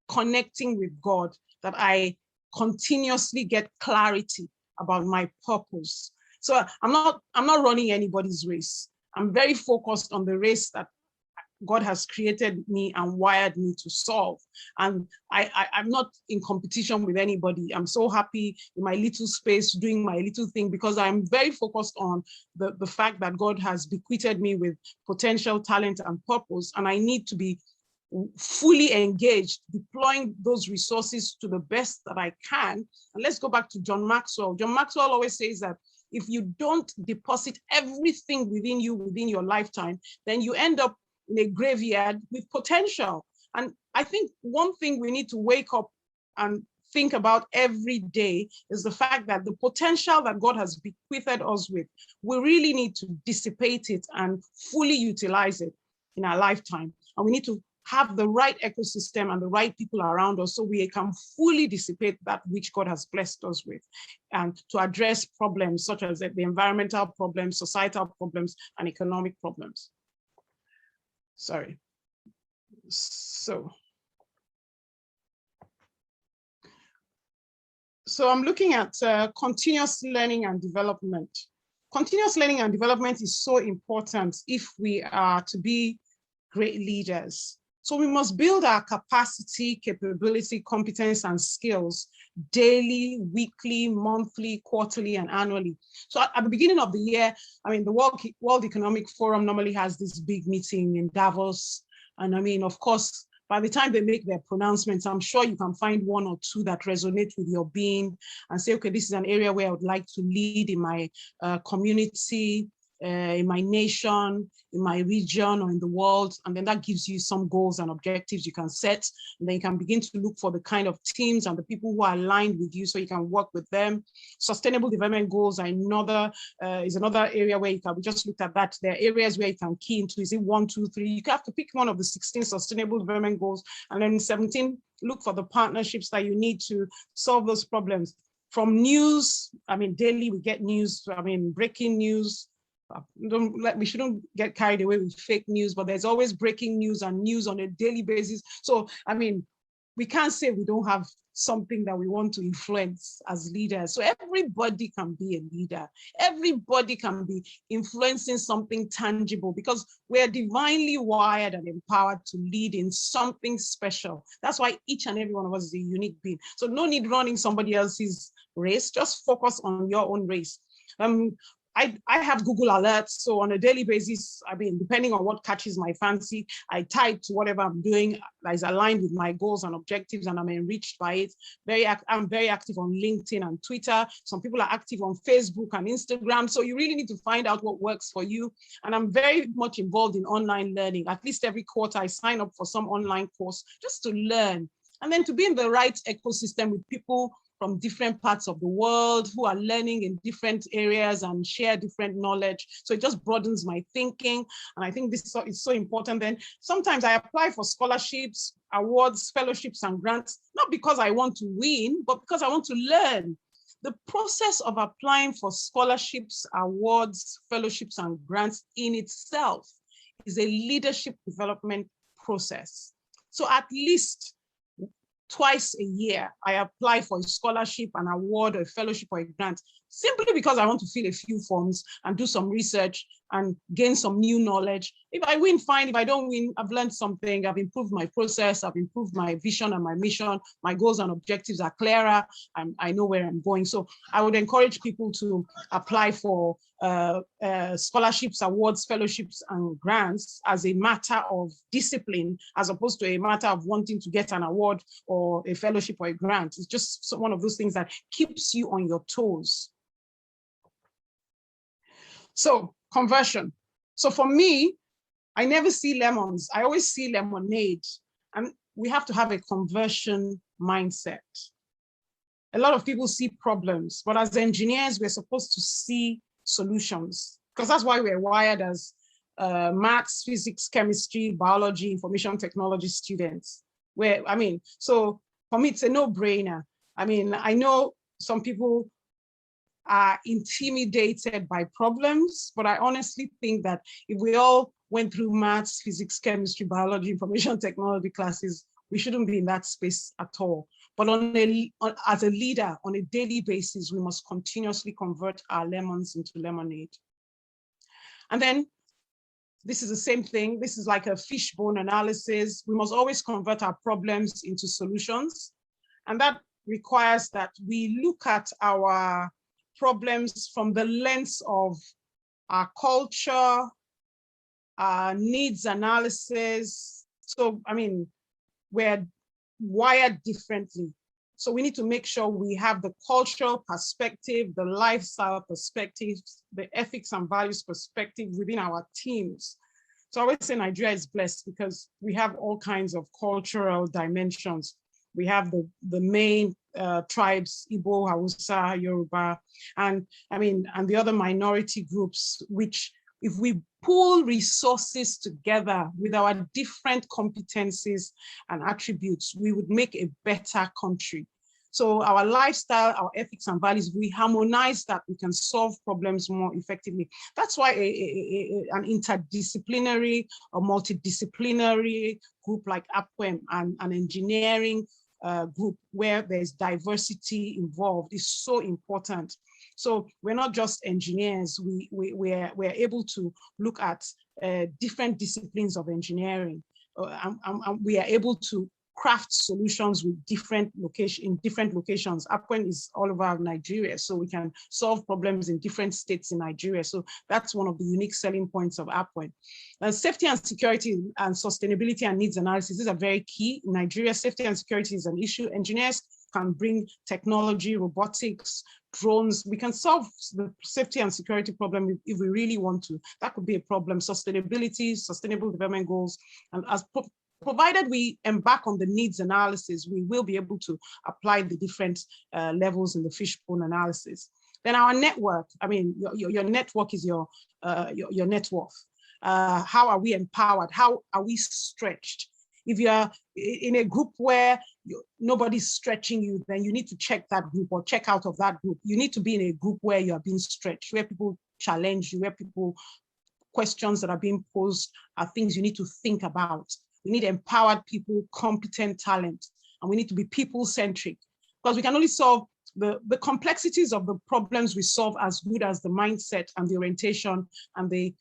connecting with God that I continuously get clarity about my purpose. So I'm not running anybody's race. I'm very focused on the race that God has created me and wired me to solve. And I'm not in competition with anybody. I'm so happy in my little space doing my little thing because I'm very focused on the fact that God has bequeathed me with potential, talent, and purpose. And I need to be fully engaged, deploying those resources to the best that I can. And let's go back to John Maxwell. John Maxwell always says that if you don't deposit everything within you within your lifetime, then you end up in a graveyard with potential. And I think one thing we need to wake up and think about every day is the fact that the potential that God has bequeathed us with, we really need to dissipate it and fully utilize it in our lifetime. And we need to have the right ecosystem and the right people around us so we can fully dissipate that which God has blessed us with, and to address problems such as the environmental problems, societal problems, and economic problems. Sorry. So I'm looking at continuous learning and development. Continuous learning and development is so important if we are to be great leaders. So we must build our capacity, capability, competence, and skills daily, weekly, monthly, quarterly, and annually. So at the beginning of the year, I mean, the World Economic Forum normally has this big meeting in Davos. And I mean, of course, by the time they make their pronouncements, I'm sure you can find one or two that resonate with your being and say, okay, this is an area where I would like to lead in my community, in my nation, in my region, or in the world. And then that gives you some goals and objectives you can set. And then you can begin to look for the kind of teams and the people who are aligned with you so you can work with them. Sustainable development goals are is another area where you can, we just looked at that. There are areas where you can key into, is it 1, 2, 3? You have to pick one of the 16 sustainable development goals. And then 17, look for the partnerships that you need to solve those problems. From news, I mean, daily we get news, I mean, breaking news. We shouldn't get carried away with fake news, but there's always breaking news and news on a daily basis. So, I mean, we can't say we don't have something that we want to influence as leaders. So everybody can be a leader. Everybody can be influencing something tangible because we're divinely wired and empowered to lead in something special. That's why each and every one of us is a unique being. So no need running somebody else's race, just focus on your own race. I have Google Alerts, so on a daily basis, I mean, depending on what catches my fancy, I tie it to whatever I'm doing that is aligned with my goals and objectives, and I'm enriched by it. I'm very active on LinkedIn and Twitter. Some people are active on Facebook and Instagram, so you really need to find out what works for you. And I'm very much involved in online learning. At least every quarter, I sign up for some online course just to learn, and then to be in the right ecosystem with people from different parts of the world who are learning in different areas and share different knowledge. So it just broadens my thinking. And I think this is so important. Then sometimes I apply for scholarships, awards, fellowships, and grants, not because I want to win, but because I want to learn. The process of applying for scholarships, awards, fellowships, and grants in itself is a leadership development process. So at least twice a year, I apply for a scholarship, an award, or a fellowship, or a grant, simply because I want to fill a few forms and do some research and gain some new knowledge. If I win, fine. If I don't win, I've learned something. I've improved my process. I've improved my vision and my mission. My goals and objectives are clearer. I know where I'm going. So I would encourage people to apply for scholarships, awards, fellowships, and grants as a matter of discipline, as opposed to a matter of wanting to get an award or a fellowship or a grant. It's just one of those things that keeps you on your toes. So conversion. So for me, I never see lemons. I always see lemonade. And we have to have a conversion mindset. A lot of people see problems, but as engineers, we're supposed to see solutions, because that's why we're wired as maths, physics, chemistry, biology, information technology students. So for me, it's a no-brainer. I mean, I know some people are intimidated by problems, but I honestly think that if we all went through maths, physics, chemistry, biology, information technology classes, we shouldn't be in that space at all. But as a leader, on a daily basis, we must continuously convert our lemons into lemonade. And then this is the same thing. This is like a fishbone analysis. We must always convert our problems into solutions. And that requires that we look at our problems from the lens of our culture, our needs analysis. So, I mean, we're wired differently. So we need to make sure we have the cultural perspective, the lifestyle perspective, the ethics and values perspective within our teams. So I always say Nigeria is blessed because we have all kinds of cultural dimensions. We have the main tribes, Igbo, Hausa, Yoruba, and the other minority groups, which if we pool resources together with our different competencies and attributes, we would make a better country. So our lifestyle, our ethics and values, we harmonize that, we can solve problems more effectively. That's why an interdisciplinary or multidisciplinary group like APWEN and an engineering group where there's diversity involved is so important. So we're not just engineers, we're able to look at different disciplines of engineering, and we are able to craft solutions with different locations. APWEN is all over Nigeria, so we can solve problems in different states in Nigeria. So that's one of the unique selling points of APWEN. Safety and security and sustainability and needs analysis, these are very key. In Nigeria, safety and security is an issue. Engineers can bring technology, robotics, drones. We can solve the safety and security problem if we really want to. That could be a problem. Sustainability, sustainable development goals, and provided we embark on the needs analysis, we will be able to apply the different levels in the fishbone analysis. Then our network, your network is your net worth. How are we empowered? How are we stretched? If you're in a group where nobody's stretching you, then you need to check that group or check out of that group. You need to be in a group where you are being stretched, where people challenge you, where questions that are being posed are things you need to think about. We need empowered people, competent talent, and we need to be people-centric because we can only solve the complexities of the problems we solve as good as the mindset and the orientation and the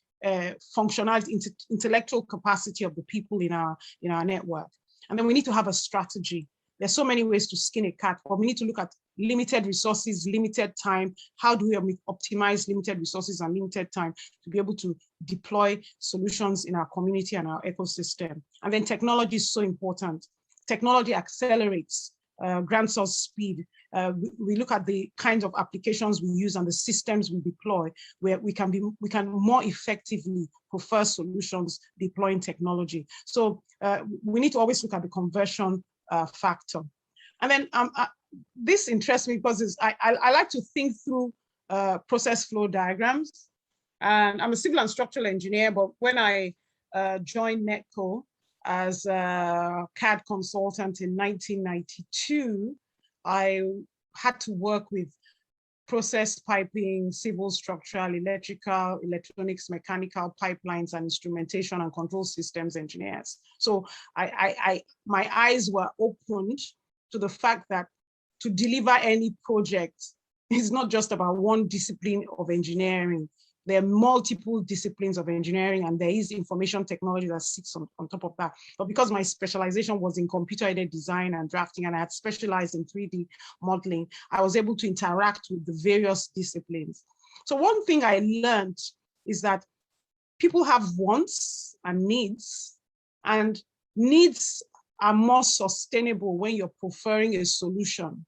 functionality, intellectual capacity of the people in our network. And then we need to have a strategy. There's so many ways to skin a cat, but we need to look at limited resources, limited time. How do we optimize limited resources and limited time to be able to deploy solutions in our community and our ecosystem? And then technology is so important. Technology accelerates, grants us speed. We look at the kinds of applications we use and the systems we deploy, where we can more effectively prefer solutions deploying technology. So we need to always look at the conversion factor. And then this interests me because I like to think through process flow diagrams. And I'm a civil and structural engineer, but when I joined NETCO as a CAD consultant in 1992, I had to work with process piping, civil, structural, electrical, electronics, mechanical, pipelines, and instrumentation and control systems engineers. So my eyes were opened to the fact that to deliver any project is not just about one discipline of engineering. There are multiple disciplines of engineering, and there is information technology that sits on top of that. But because my specialization was in computer-aided design and drafting, and I had specialized in 3D modeling, I was able to interact with the various disciplines. So one thing I learned is that people have wants and needs are more sustainable when you're preferring a solution.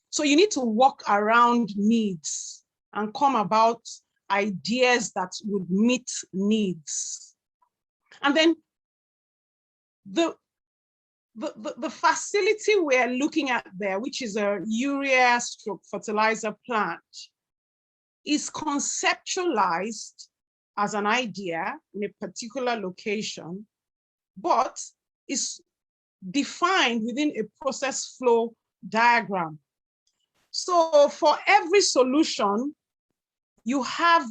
So you need to walk around needs and come about ideas that would meet needs. And then the facility we're looking at there, which is a urea/fertilizer plant, is conceptualized as an idea in a particular location, but is defined within a process flow diagram. So for every solution, you have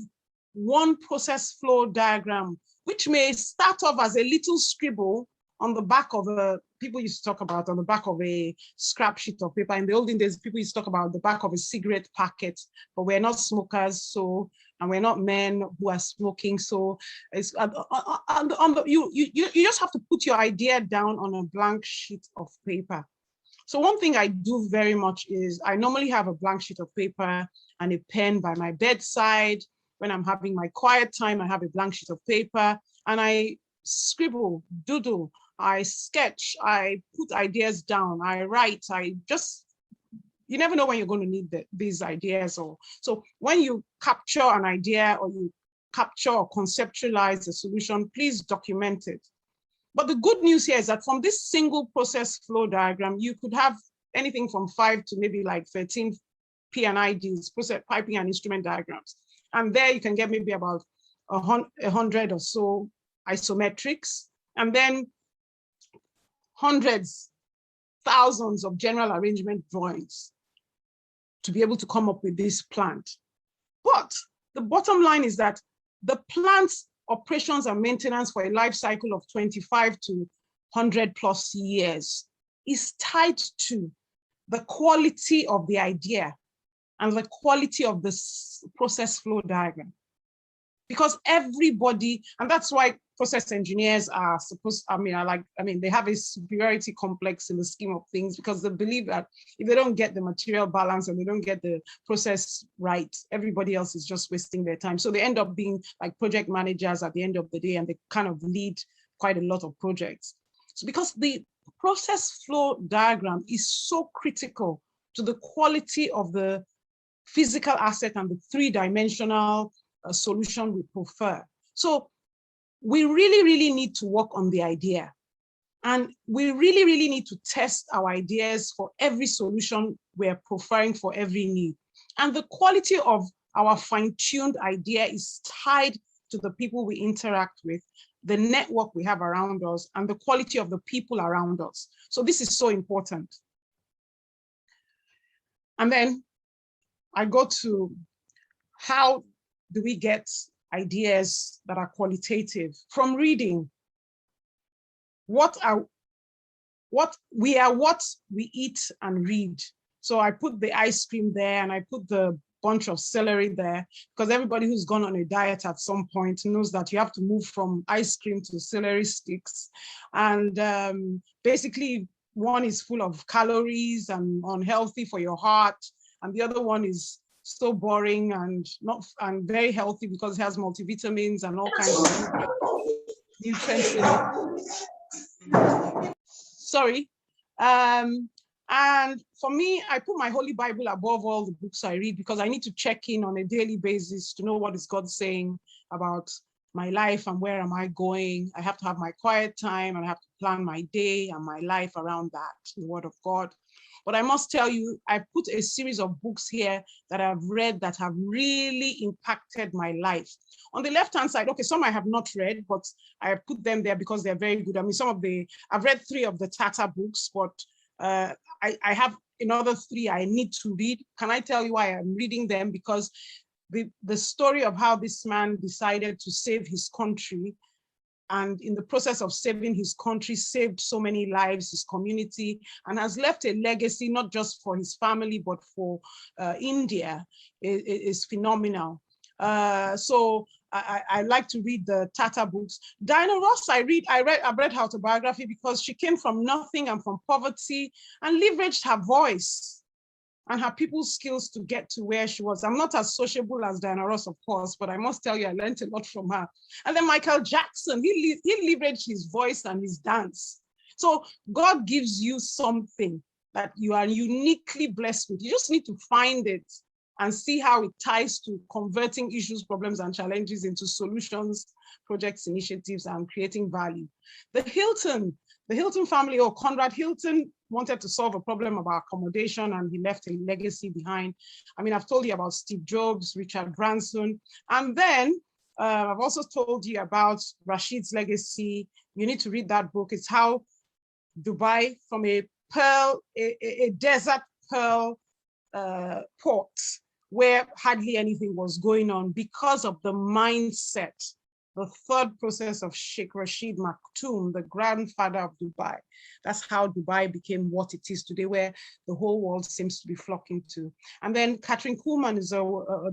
one process flow diagram, which may start off as a little scribble on the back of people used to talk about on the back of a scrap sheet of paper. In the olden days, people used to talk about the back of a cigarette packet, but we're not smokers, and we're not men who are smoking. So it's you just have to put your idea down on a blank sheet of paper. So one thing I do very much is I normally have a blank sheet of paper and a pen by my bedside. When I'm having my quiet time, I have a blank sheet of paper and I scribble, doodle, I sketch, I put ideas down, I write, I just you never know when you're going to need these ideas. So when you capture an idea or you capture or conceptualize a solution, please document it. But the good news here is that from this single process flow diagram, you could have anything from 5 to maybe like 13 P&IDs, process piping and instrument diagrams. And there you can get maybe about 100 or so isometrics, and then hundreds, thousands of general arrangement drawings to be able to come up with this plant. But the bottom line is that the plant's operations and maintenance for a life cycle of 25 to 100 plus years is tied to the quality of the idea and the quality of the process flow diagram. Because everybody, and that's why process engineers are supposed, they have a superiority complex in the scheme of things, because they believe that if they don't get the material balance and they don't get the process right, everybody else is just wasting their time. So they end up being like project managers at the end of the day, and they kind of lead quite a lot of projects. So because the process flow diagram is so critical to the quality of the physical asset and the three-dimensional solution we prefer. So we really need to work on the idea. And we really need to test our ideas for every solution we're preferring for every need. And the quality of our fine-tuned idea is tied to the people we interact with, the network we have around us, and the quality of the people around us. So this is so important. And then I go to how do we get ideas that are qualitative from reading? What we eat and read. So I put the ice cream there, and I put the bunch of celery there, because everybody who's gone on a diet at some point knows that you have to move from ice cream to celery sticks. And basically one is full of calories and unhealthy for your heart, and the other one is so boring and very healthy because it has multivitamins and all kinds of nutrients in it. Sorry. And for me, I put my Holy Bible above all the books I read, because I need to check in on a daily basis to know what is God saying about my life and where am I going. I have to have my quiet time, and I have to plan my day and my life around that, the Word of God. But I must tell you, I put a series of books here that I've read that have really impacted my life. On the left-hand side, okay, some I have not read, but I have put them there because they're very good. I mean, I've read 3 of the Tata books, but I have another 3 I need to read. Can I tell you why I'm reading them? Because the story of how this man decided to save his country, and in the process of saving his country, saved so many lives, his community, and has left a legacy, not just for his family, but for India, is phenomenal. So I like to read the Tata books. Diana Ross, I've read her autobiography because she came from nothing and from poverty and leveraged her voice and her people's skills to get to where she was. I'm not as sociable as Diana Ross, of course, but I must tell you, I learned a lot from her. And then Michael Jackson, he leveraged his voice and his dance. So God gives you something that you are uniquely blessed with. You just need to find it and see how it ties to converting issues, problems, and challenges into solutions, projects, initiatives, and creating value. The Hilton family, or Conrad Hilton, wanted to solve a problem about accommodation, and he left a legacy behind. I mean, I've told you about Steve Jobs, Richard Branson, and then I've also told you about Rashid's legacy. You need to read that book. It's how Dubai, from a desert pearl port, where hardly anything was going on, because of the mindset, the third process of Sheikh Rashid Maktoum, the grandfather of Dubai. That's how Dubai became what it is today, where the whole world seems to be flocking to. And then Catherine Kuhlman is a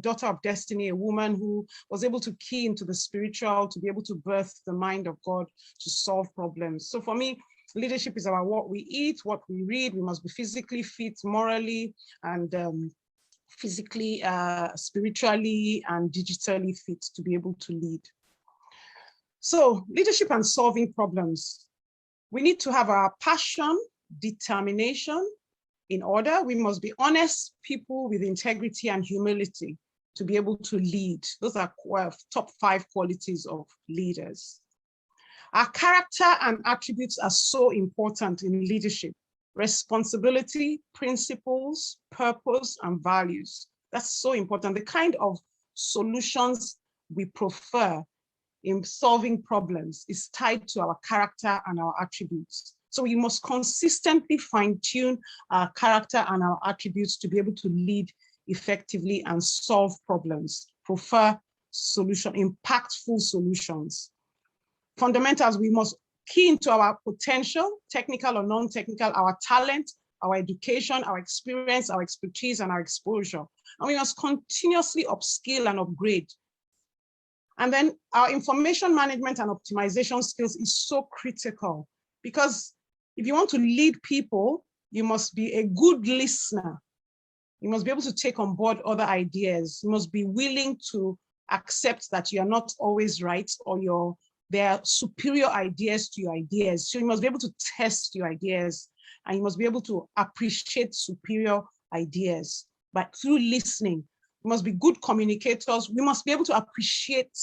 daughter of destiny, a woman who was able to key into the spiritual, to be able to birth the mind of God, to solve problems. So for me, leadership is about what we eat, what we read. We must be physically fit, morally, and physically, spiritually, and digitally fit to be able to lead. So leadership and solving problems. We need to have our passion, determination, in order. We must be honest people with integrity and humility to be able to lead. Those are top 5 qualities of leaders. Our character and attributes are so important in leadership. Responsibility, principles, purpose, and values. That's so important. The kind of solutions we prefer in solving problems is tied to our character and our attributes. So we must consistently fine-tune our character and our attributes to be able to lead effectively and solve problems, prefer impactful solutions. Fundamentals, we must key into our potential, technical or non-technical, our talent, our education, our experience, our expertise, and our exposure. And we must continuously upskill and upgrade. And then our information management and optimization skills is so critical, because if you want to lead people, you must be a good listener. You must be able to take on board other ideas. You must be willing to accept that you are not always right, or there are superior ideas to your ideas. So you must be able to test your ideas, and you must be able to appreciate superior ideas. But through listening, we must be good communicators. We must be able to appreciate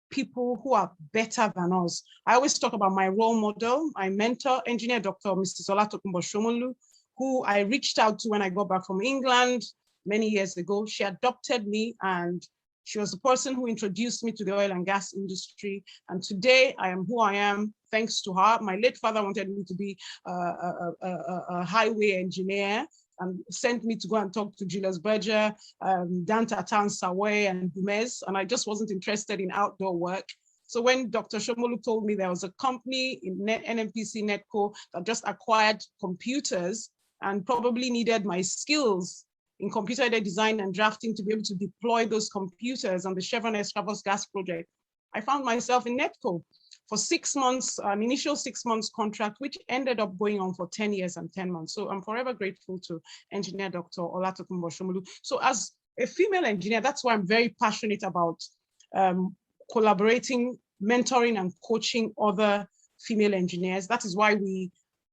people who are better than us. I always talk about my role model, my mentor, engineer Dr. Mrs. Olatokunbo Shomolu, who I reached out to when I got back from England many years ago. She adopted me, and she was the person who introduced me to the oil and gas industry. And today I am who I am thanks to her. My late father wanted me to be a highway engineer and sent me to go and talk to Julius Berger, Dantatan Saway, and Gomez, and I just wasn't interested in outdoor work. So when Dr. Shomolu told me there was a company in NMPC Netco that just acquired computers and probably needed my skills in computer design and drafting to be able to deploy those computers on the Chevron Escravos gas project, I found myself in Netco for 6 months, an initial 6 months contract, which ended up going on for 10 years and 10 months. So I'm forever grateful to engineer Dr. Olatokunbo Shomolu. So as a female engineer, that's why I'm very passionate about collaborating, mentoring, and coaching other female engineers. That is why we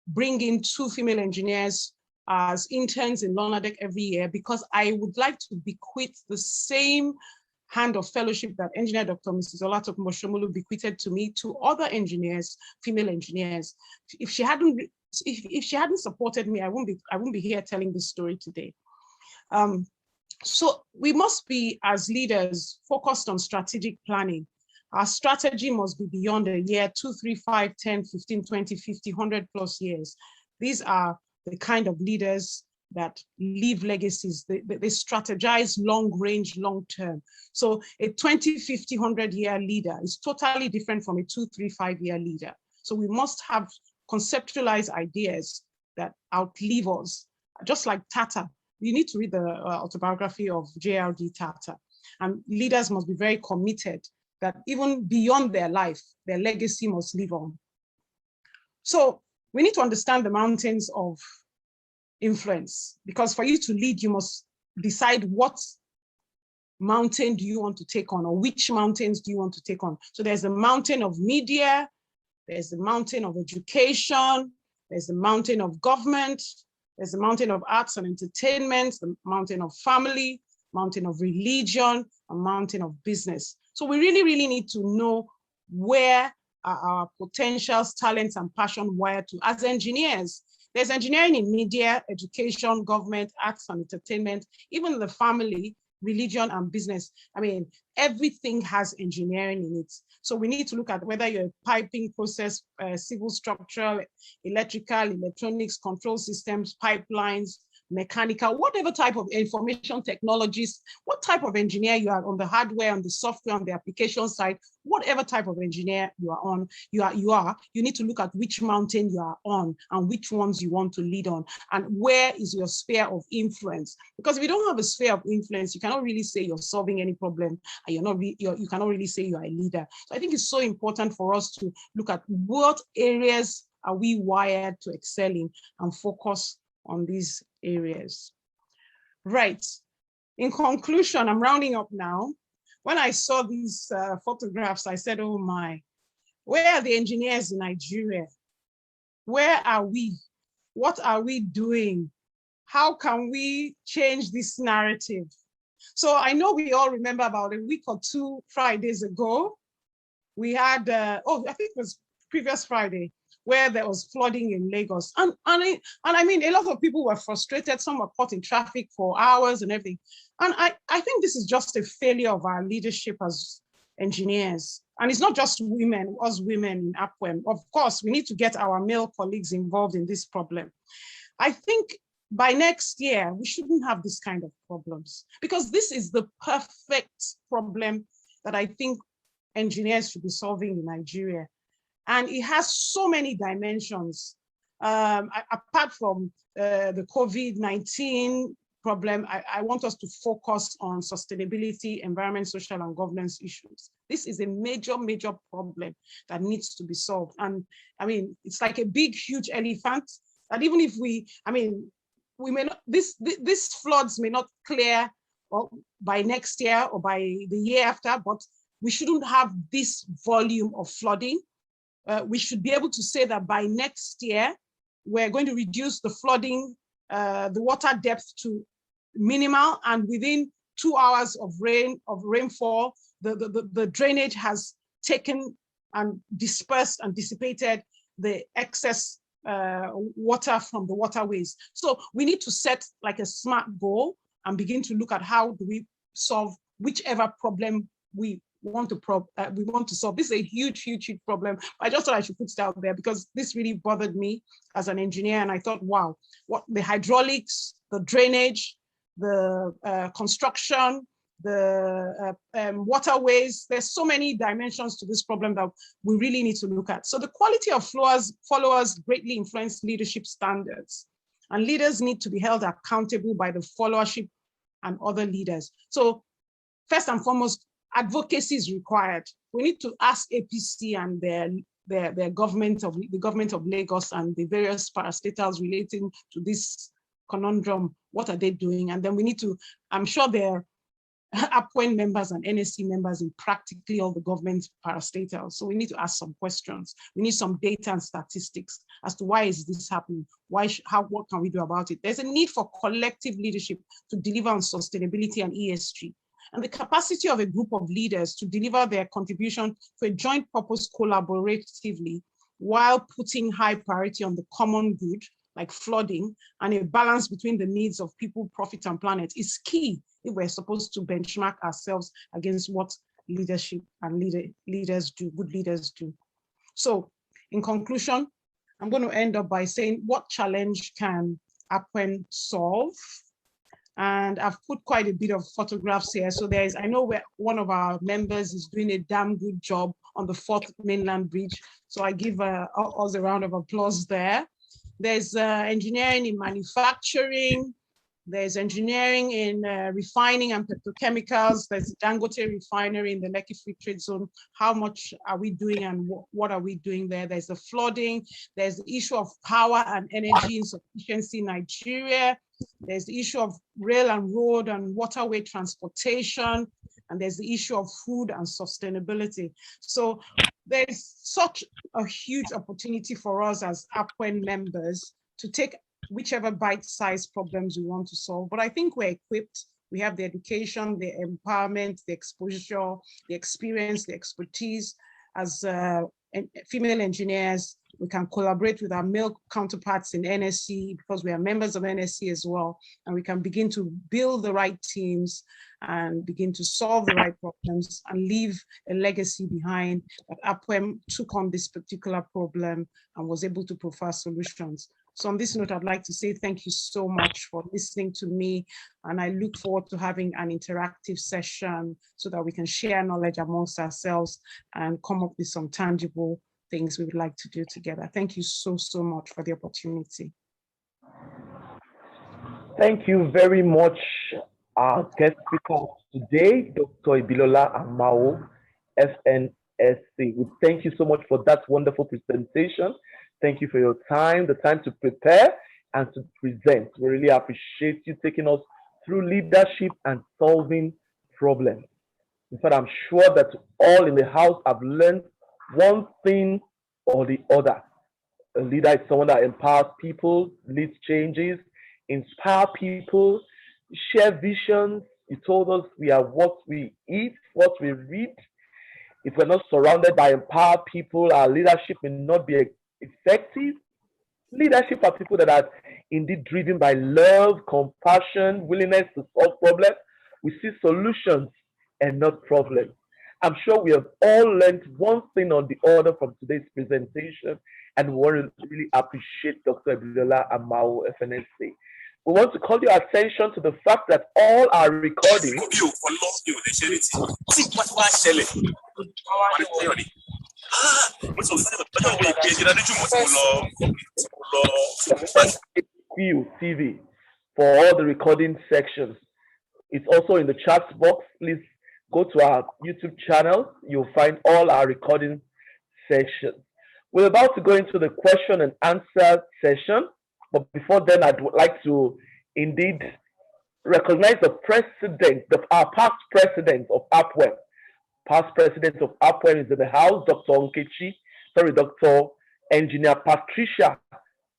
bring in 2 female engineers as interns in Lonadek every year, because I would like to bequeath the same hand of fellowship that engineer Dr. Mrs. Olatokunbo Shomolu bequeathed to me to other engineers, female engineers. If she hadn't supported me, I wouldn't be here telling this story today. So we must be, as leaders, focused on strategic planning. Our strategy must be beyond a year, 2, 3, 5, 10, 15, 20, 50, 100 plus years. These are the kind of leaders that leave legacies. They strategize long range, long term. So a 20, 50, 100-year leader is totally different from a 2, 3, 5-year leader. So we must have conceptualized ideas that outlive us. Just like Tata, you need to read the autobiography of J.R.D. Tata. And leaders must be very committed that even beyond their life, their legacy must live on. So we need to understand the mountains of influence, because for you to lead, you must decide what mountain do you want to take on, or which mountains do you want to take on. So there's the mountain of media, there's the mountain of education, there's the mountain of government, there's the mountain of arts and entertainment, the mountain of family, mountain of religion, and mountain of business. So we really, really need to know where are our potentials, talents, and passion wired to. As engineers, there's engineering in media, education, government, arts and entertainment, even the family, religion, and business. I mean, everything has engineering in it. So we need to look at whether you're a piping process, civil structural, electrical, electronics, control systems, pipelines, mechanical, whatever type of information technologies, what type of engineer you are on the hardware, on the software, on the application side, whatever type of engineer you are on, you need to look at which mountain you are on and which ones you want to lead on, and where is your sphere of influence. Because if you don't have a sphere of influence, you cannot really say you're solving any problem, and you cannot really say you are a leader. So I think it's so important for us to look at what areas are we wired to excel in and focus on these areas. Right. In conclusion, I'm rounding up now. When I saw these photographs, I said, oh my, where are the engineers in Nigeria? Where are we? What are we doing how can we change this narrative? So I know we all remember about a week or two Fridays ago, we had, I think it was previous Friday, where there was flooding in Lagos. And I mean, a lot of people were frustrated. Some were caught in traffic for hours and everything. And I think this is just a failure of our leadership as engineers. And it's not just women, us women in APWEN. Of course, we need to get our male colleagues involved in this problem. I think by next year, we shouldn't have this kind of problems, because this is the perfect problem that I think engineers should be solving in Nigeria. And it has so many dimensions. Apart from the COVID-19 problem, I want us to focus on sustainability, environment, social, and governance issues. This is a major, major problem that needs to be solved. And I mean, it's like a big, huge elephant that even if we may not, this floods may not clear by next year or by the year after, but we shouldn't have this volume of flooding. We should be able to say that by next year, we're going to reduce the flooding, the water depth to minimal, and within 2 hours of rainfall, the drainage has taken and dispersed and dissipated the excess water from the waterways. So we need to set like a SMART goal and begin to look at how do we solve whichever problem we want to solve. This is a huge, huge, huge problem. I just thought I should put it out there because this really bothered me as an engineer. And I thought, wow, what the hydraulics, the drainage, the construction, the waterways, there's so many dimensions to this problem that we really need to look at. So the quality of followers greatly influence leadership standards, and leaders need to be held accountable by the followership and other leaders. So first and foremost, advocacy is required. We need to ask APC and the government of Lagos and the various parastatals relating to this conundrum. What are they doing? And then we need to, I'm sure they're APWEN members and NSC members in practically all the government parastatals. So we need to ask some questions. We need some data and statistics as to why is this happening? What can we do about it? There's a need for collective leadership to deliver on sustainability and ESG. And the capacity of a group of leaders to deliver their contribution to a joint purpose collaboratively while putting high priority on the common good, like flooding, and a balance between the needs of people, profit, and planet is key if we're supposed to benchmark ourselves against what leadership and leaders do, good leaders do. So in conclusion, I'm going to end up by saying, what challenge can APWEN solve? And I've put quite a bit of photographs here. So I know where one of our members is doing a damn good job on the 4th mainland bridge. So I give us a round of applause there. There's engineering in manufacturing. There's engineering in refining and petrochemicals. There's Dangote refinery in the Lekki Free Trade Zone. How much are we doing and what are we doing there? There's the flooding. There's the issue of power and energy insufficiency in Nigeria. There's the issue of rail and road and waterway transportation. And there's the issue of food and sustainability. So there's such a huge opportunity for us as APWEN members to take whichever bite-sized problems we want to solve. But I think we're equipped. We have the education, the empowerment, the exposure, the experience, the expertise. As female engineers, we can collaborate with our male counterparts in NSC because we are members of NSC as well. And we can begin to build the right teams and begin to solve the right problems and leave a legacy behind that APWEN took on this particular problem and was able to provide solutions. So on this note, I'd like to say thank you so much for listening to me. And I look forward to having an interactive session so that we can share knowledge amongst ourselves and come up with some tangible things we would like to do together. Thank you so, so much for the opportunity. Thank you very much, our guest speaker today, Dr. Ibilola Amao, FNSC. We thank you so much for that wonderful presentation. Thank you for your time, the time to prepare and to present. We really appreciate you taking us through leadership and solving problems. In fact, I'm sure that all in the house have learned one thing or the other. A leader is someone that empowers people, leads changes, inspire people, share visions. You told us we are what we eat, what we read. If we're not surrounded by empowered people, our leadership may not be effective. Leadership are people that are indeed driven by love, compassion, willingness to solve problems. We see solutions and not problems. I'm sure we have all learned one thing or the other from today's presentation, and we want to really appreciate Dr. Ibilola Amao, FNSC. We want to call your attention to the fact that all our recordings TV for all the recording sections. It's also in the chat box. Please go to our YouTube channel. You'll find all our recording sections. We're about to go into the question and answer session. But before then, I'd like to indeed recognize the president, our past president of APWEN. Past president of APWEN is in the house, Dr. Engineer Patricia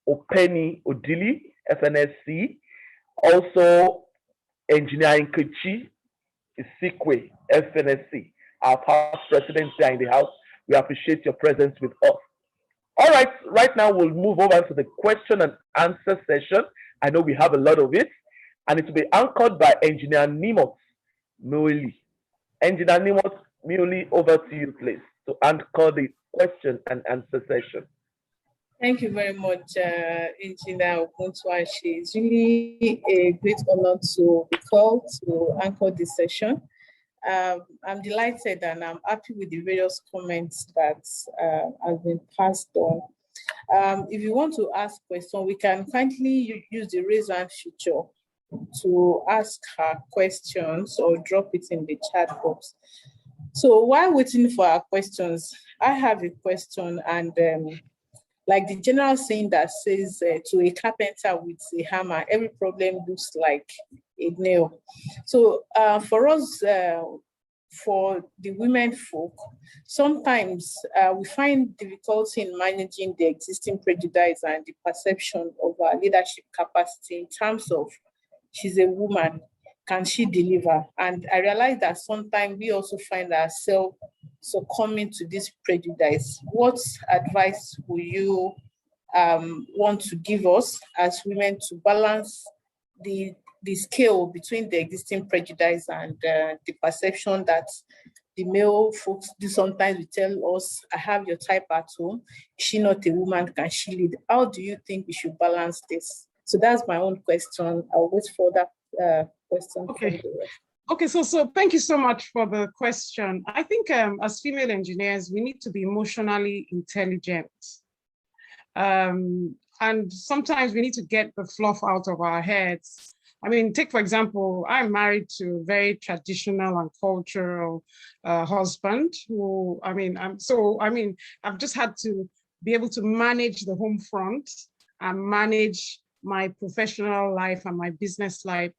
Openi Odili, FNSC. Also, Engineer Nkechi Isikwe, FNSC. Our past presidents are in the house. We appreciate your presence with us. All right, right now we'll move over to the question and answer session. I know we have a lot of it, and it will be anchored by Engineer Nimot Muili. Engineer Nimot Muili, over to you, please, to anchor the question and answer session. Thank you very much, Engineer Oguntuashi. It's really a great honor to be called to anchor this session. I'm delighted and I'm happy with the various comments that have been passed on. If you want to ask questions, we can kindly use the raise hand feature to ask her questions or drop it in the chat box. So while waiting for our questions, I have a question, and like the general saying that says to a carpenter with a hammer, every problem looks like a nail. So for us, for the women folk, sometimes we find difficulty in managing the existing prejudice and the perception of our leadership capacity in terms of she's a woman, can she deliver? And I realize that sometimes we also find ourselves succumbing to this prejudice. What advice will you want to give us as women to balance the scale between the existing prejudice and the perception that the male folks do? Sometimes we tell us, I have your type at home. Is she not a woman? Can she lead? How do you think we should balance this? So that's my own question. I'll wait for that question. Okay, so thank you so much for the question. I think as female engineers, we need to be emotionally intelligent. And sometimes we need to get the fluff out of our heads. I mean, take for example, I'm married to a very traditional and cultural husband who, I've just had to be able to manage the home front and manage my professional life and my business life.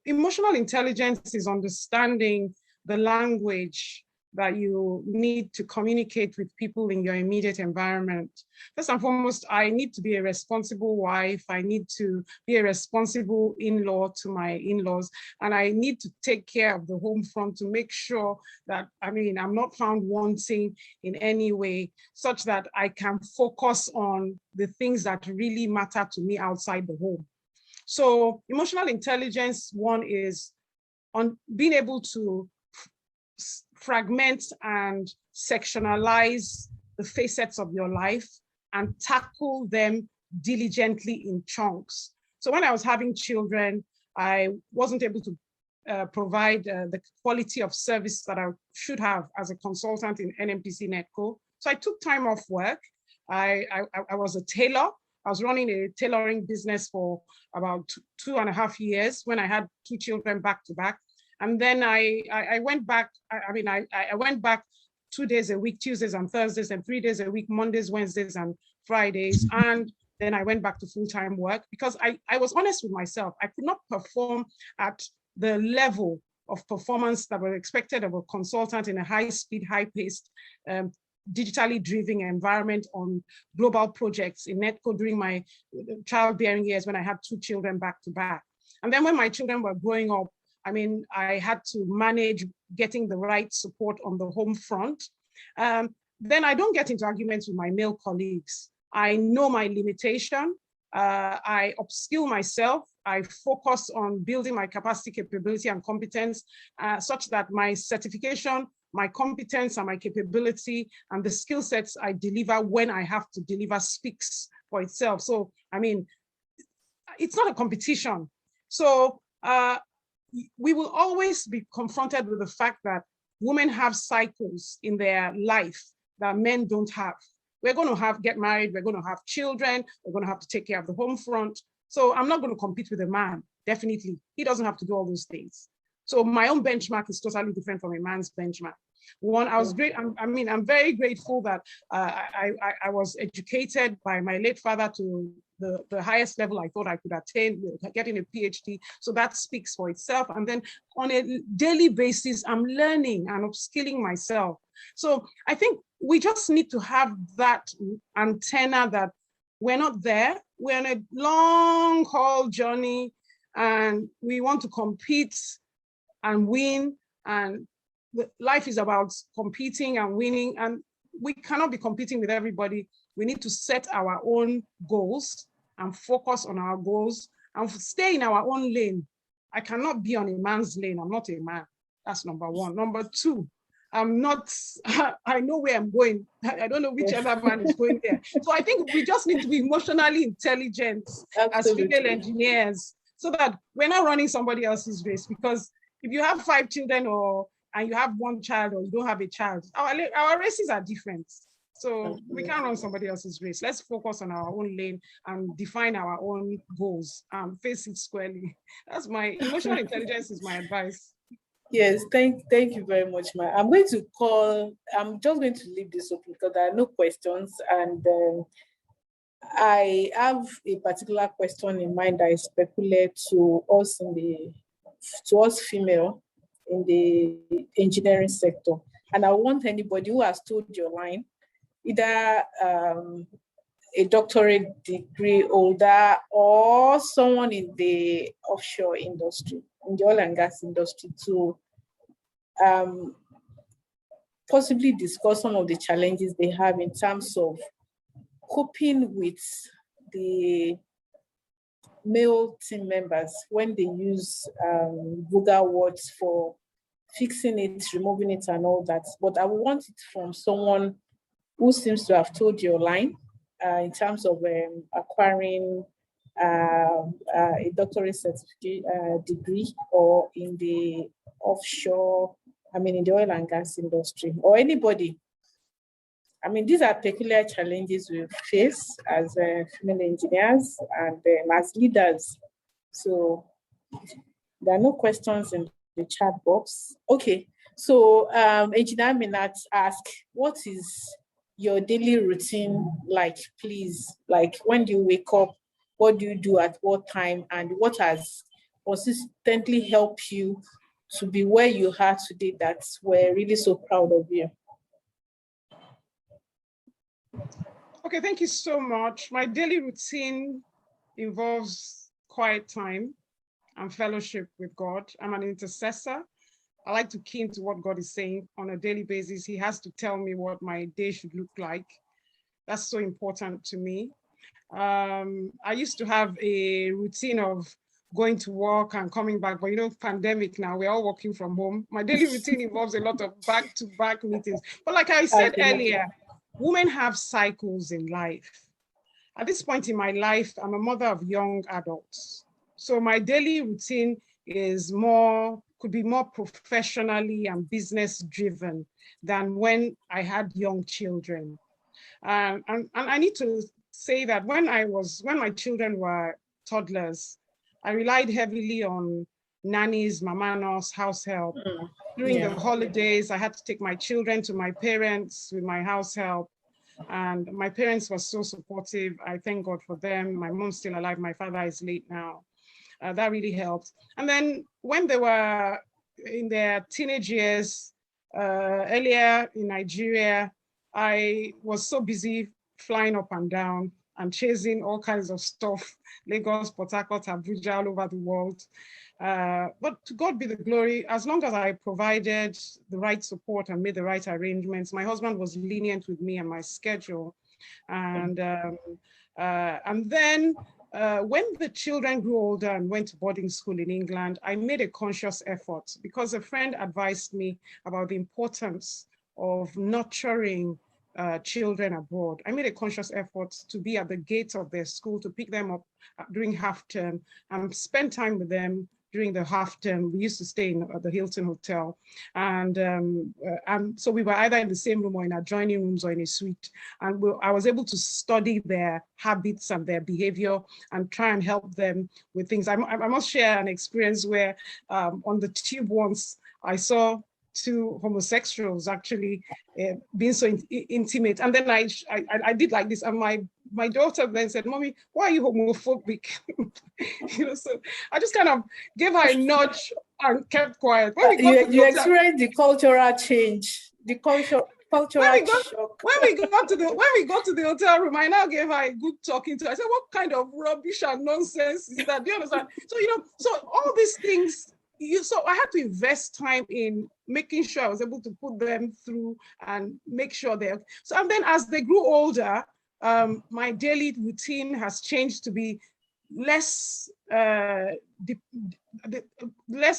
Emotional intelligence is understanding the language that you need to communicate with people in your immediate environment. First and foremost, I need to be a responsible wife. I need to be a responsible in-law to my in-laws, and I need to take care of the home front to make sure that, I'm not found wanting in any way, such that I can focus on the things that really matter to me outside the home. So emotional intelligence, one is on being able to fragment and sectionalize the facets of your life and tackle them diligently in chunks. So when I was having children, I wasn't able to provide the quality of service that I should have as a consultant in NMPC Netco. So I took time off work. I was a tailor. I was running a tailoring business for about 2.5 years when I had 2 children back to back. And then I went back, I went back 2 days a week, Tuesdays and Thursdays, and 3 days a week, Mondays, Wednesdays, and Fridays. And then I went back to full-time work because I was honest with myself. I could not perform at the level of performance that was expected of a consultant in a high-speed, high-paced digitally driven environment on global projects in NETCO during my childbearing years when I had 2 children back to back. And then when my children were growing up, I mean, I had to manage getting the right support on the home front. Then I don't get into arguments with my male colleagues. I know my limitation. I upskill myself. I focus on building my capacity, capability, and competence such that my certification, my competence, and my capability, and the skill sets I deliver when I have to deliver speaks for itself. So, I mean, it's not a competition. So we will always be confronted with the fact that women have cycles in their life that men don't have. We're going to get married, we're going to have children, we're going to have to take care of the home front. So I'm not going to compete with a man, definitely. He doesn't have to do all those things. So my own benchmark is totally different from a man's benchmark. One, I was great. I'm very grateful that I was educated by my late father to the highest level I thought I could attain, getting a PhD. So that speaks for itself. And then on a daily basis, I'm learning and upskilling myself. So I think we just need to have that antenna that we're not there. We're on a long haul journey and we want to compete and win. And life is about competing and winning, and we cannot be competing with everybody. We need to set our own goals and focus on our goals and stay in our own lane. I cannot be on a man's lane. I'm not a man. That's number one. Number two, I'm not, I know where I'm going. I don't know which other man is going there. So I think we just need to be emotionally intelligent as female engineers so that we're not running somebody else's race. Because if you have 5 children and you have 1 child or you don't have a child, our races are different. So we can't run somebody else's race. Let's focus on our own lane and define our own goals and face it squarely. That's my emotional intelligence is my advice. Yes, thank you very much, Ma. I'm just going to leave this open because there are no questions. And I have a particular question in mind that is peculiar to us female in the engineering sector. And I want anybody who has told your line, either a doctorate degree holder or someone in the offshore industry, in the oil and gas industry, to possibly discuss some of the challenges they have in terms of coping with the male team members when they use vulgar words for fixing it, removing it, and all that. But I want it from someone who seems to have told your line in terms of acquiring a doctorate certificate degree or in the offshore, in the oil and gas industry, or anybody. These are peculiar challenges we face as female engineers and as leaders. So there are no questions in the chat box. Okay, so Engineer Minat asked, what is your daily routine like, please? Like, when do you wake up? What do you do at what time? And what has consistently helped you to be where you are today that we're really so proud of you? Okay, thank you so much. My daily routine involves quiet time and fellowship with God. I'm an intercessor. I like to key into what God is saying on a daily basis. He has to tell me what my day should look like. That's so important to me. I used to have a routine of going to work and coming back, but pandemic now, we're all working from home. My daily routine involves a lot of back-to-back meetings. But like I said earlier, women have cycles in life. At this point in my life, I'm a mother of young adults. So my daily routine could be more professionally and business driven than when I had young children. And I need to say that when my children were toddlers, I relied heavily on nannies, mamanos, house help. During the holidays, I had to take my children to my parents with my house help. And my parents were so supportive. I thank God for them. My mom's still alive. My father is late now. That really helped. And then when they were, in their teenage years, earlier in Nigeria, I had to take my children to my parents with my house help. And my parents were so supportive. I thank God for them. My mom's still alive. My father is late now. That really helped. And then when they were in their teenage years, earlier in Nigeria, I had to take my children to my parents with my house help. And my parents were so supportive. I thank God for them. My mom's still alive. My father is late now. That really helped. And then I was so busy flying up and down and chasing all kinds of stuff, Lagos, Port Harcourt, Abuja, all over the world. But to God be the glory, as long as I provided the right support and made the right arrangements, my husband was lenient with me and my schedule. And then when the children grew older and went to boarding school in England, I made a conscious effort because a friend advised me about the importance of nurturing children abroad. I made a conscious effort to be at the gate of their school, to pick them up during half term and spend time with them during the half term. We used to stay in the Hilton Hotel. And so we were either in the same room or in adjoining rooms or in a suite. And I was able to study their habits and their behavior and try and help them with things. I must share an experience where on the tube once, I saw two homosexuals actually being so intimate. And then I did like this, and my daughter then said, "Mommy, why are you homophobic?" You know, so I just kind of gave her a nudge and kept quiet. You experienced the cultural change, the cultural shock. When we got to the hotel room, I now gave her a good talking to. I said, "What kind of rubbish and nonsense is that?" Do you understand? So, you know, so all these things. So I had to invest time in making sure I was able to put them through and make sure they're. So, and then as they grew older, my daily routine has changed to be less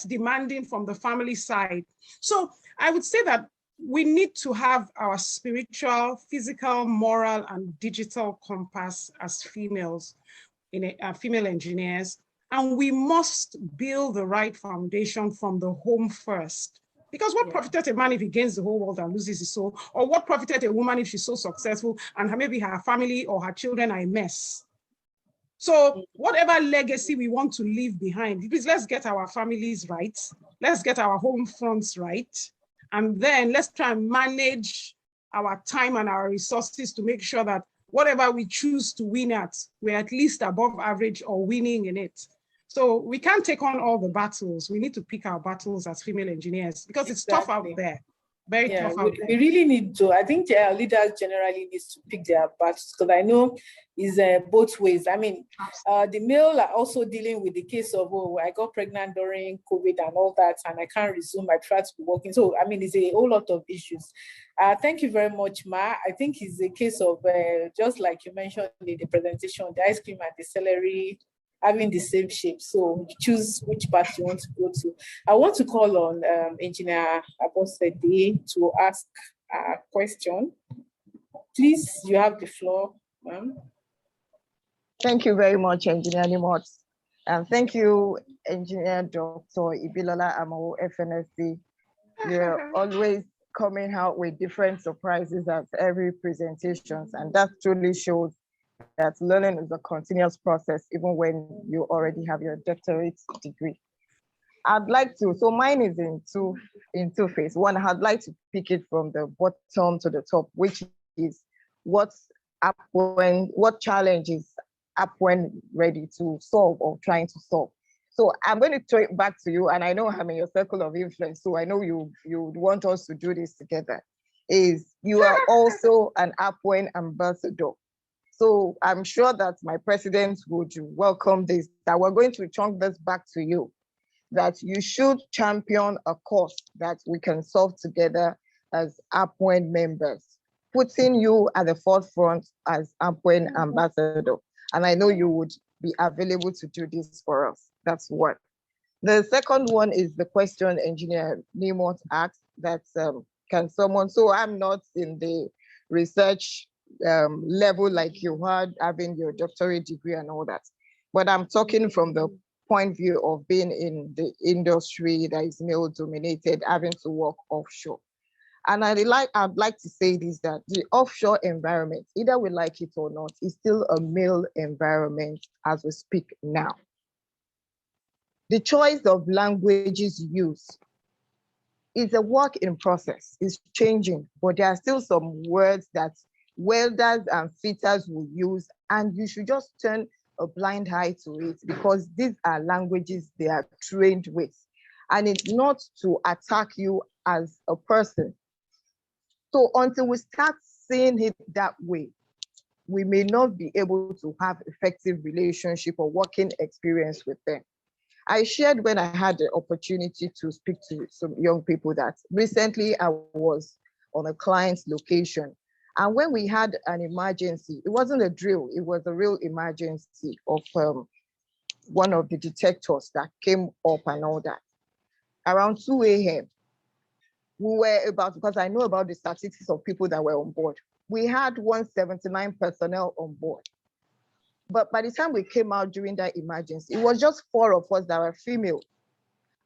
demanding from the family side. So I would say that we need to have our spiritual, physical, moral, and digital compass as females, female engineers. And we must build the right foundation from the home first. Because what profited a man if he gains the whole world and loses his soul? Or what profited a woman if she's so successful and maybe her family or her children are a mess? So whatever legacy we want to leave behind, please let's get our families right. Let's get our home fronts right. And then let's try and manage our time and our resources to make sure that whatever we choose to win at, we're at least above average or winning in it. So we can't take on all the battles. We need to pick our battles as female engineers because it's tough out there. Very tough out there. We really need to. I think leaders generally need to pick their battles because I know it's both ways. I mean, the male are also dealing with the case of, oh, I got pregnant during COVID and all that, and I can't resume. I tried to be working. So, I mean, it's a whole lot of issues. Thank you very much, Ma. I think it's a case of, just like you mentioned in the presentation, the ice cream and the celery having the same shape. So you choose which path you want to go to. I want to call on Engineer Abosede to ask a question. Please, you have the floor, ma'am. Thank you very much, Engineer Nimot. And thank you, Engineer Dr. Ibilola Amao, FNSC. You're always coming out with different surprises at every presentation, and that truly shows that learning is a continuous process, even when you already have your doctorate degree. I'd like to, so mine is in two phases. One, I'd like to pick it from the bottom to the top, which is what challenge is APWEN ready to solve or trying to solve. So I'm going to throw it back to you, and I know I'm in your circle of influence, so I know you want us to do this together. Is you are also an APWEN ambassador. So I'm sure that my president would welcome this, that we're going to chunk this back to you, that you should champion a cause that we can solve together as APWEN members, putting you at the forefront as APWEN ambassador. And I know you would be available to do this for us. That's one. The second one is the question Engineer Nimot asked, that can someone, so I'm not in the research level like you had, having your doctorate degree and all that, but I'm talking from the point of view of being in the industry that is male dominated, having to work offshore. And I'd like to say this, that the offshore environment, either we like it or not, is still a male environment as we speak now. The choice of languages used is a work in process, it's changing, but there are still some words that welders and fitters will use, and you should just turn a blind eye to it because these are languages they are trained with. And it's not to attack you as a person. So until we start seeing it that way, we may not be able to have effective relationship or working experience with them. I shared when I had the opportunity to speak to some young people that recently I was on a client's location. And when we had an emergency, it wasn't a drill, it was a real emergency of one of the detectors that came up and all that. Around 2 a.m., we were about, because I know about the statistics of people that were on board. We had 179 personnel on board. But by the time we came out during that emergency, it was just 4 of us that were female.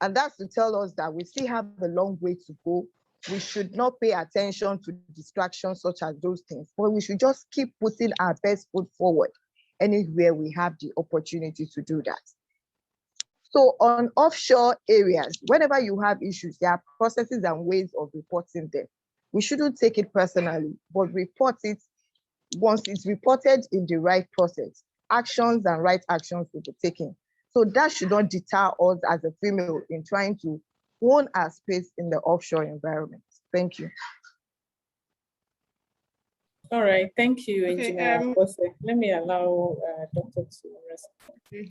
And that's to tell us that we still have a long way to go. We should not pay attention to distractions such as those things, but we should just keep putting our best foot forward anywhere we have the opportunity to do that. So on offshore areas, whenever you have issues, there are processes and ways of reporting them. We shouldn't take it personally, but report it once it's reported in the right process. Actions and right actions will be taken. So that should not deter us as a female in trying to own our space in the offshore environment. Thank you. All right, thank you, Okay, Engineer Bose. Let me allow Dr. to respond.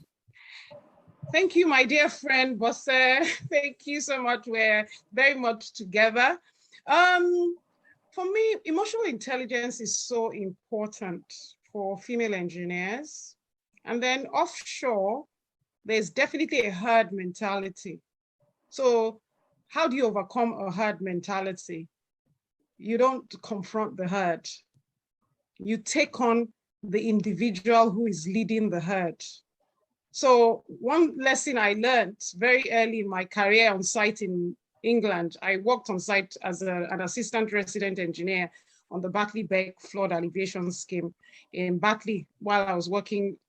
Thank you, my dear friend Bose. Thank you so much. We're very much together. For me, emotional intelligence is so important for female engineers. And then offshore, there's definitely a herd mentality. So how do you overcome a herd mentality? You don't confront the herd. You take on the individual who is leading the herd. So one lesson I learned very early in my career on site in England, I worked on site as an assistant resident engineer on the Batley-Beck flood alleviation scheme in Batley while I was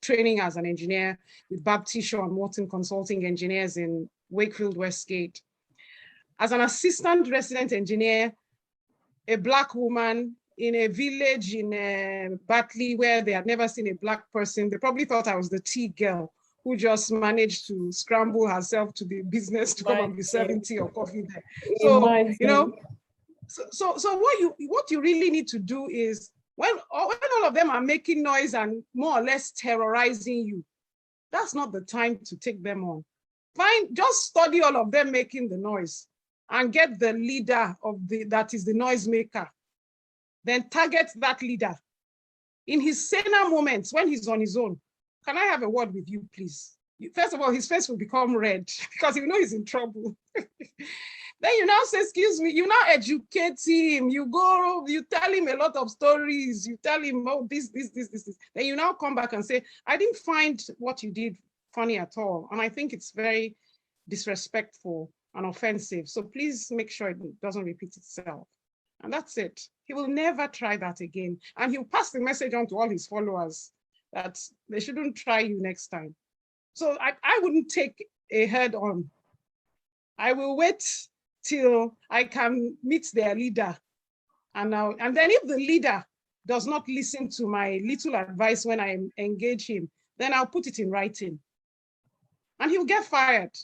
training as an engineer with Baptiste and Morton Consulting Engineers in Wakefield, Westgate. As an assistant resident engineer, a Black woman in a village in Batley where they had never seen a Black person, they probably thought I was the tea girl who just managed to scramble herself to the business to come and be serving tea or coffee there. So, you know, so what you really need to do is when all of them are making noise and more or less terrorizing you, that's not the time to take them on. Just study all of them making the noise and get the leader that is the noisemaker. Then target that leader. In his saner moments, when he's on his own, can I have a word with you, please? First of all, his face will become red because he will know he's in trouble. Then you now say, excuse me, you now educate him. You tell him a lot of stories. You tell him, oh, this. Then you now come back and say, I didn't find what you did funny at all. And I think it's very disrespectful and offensive. So please make sure it doesn't repeat itself. And that's it. He will never try that again. And he'll pass the message on to all his followers that they shouldn't try you next time. So I wouldn't take a head on. I will wait till I can meet their leader. And then if the leader does not listen to my little advice when I engage him, then I'll put it in writing. And he'll get fired.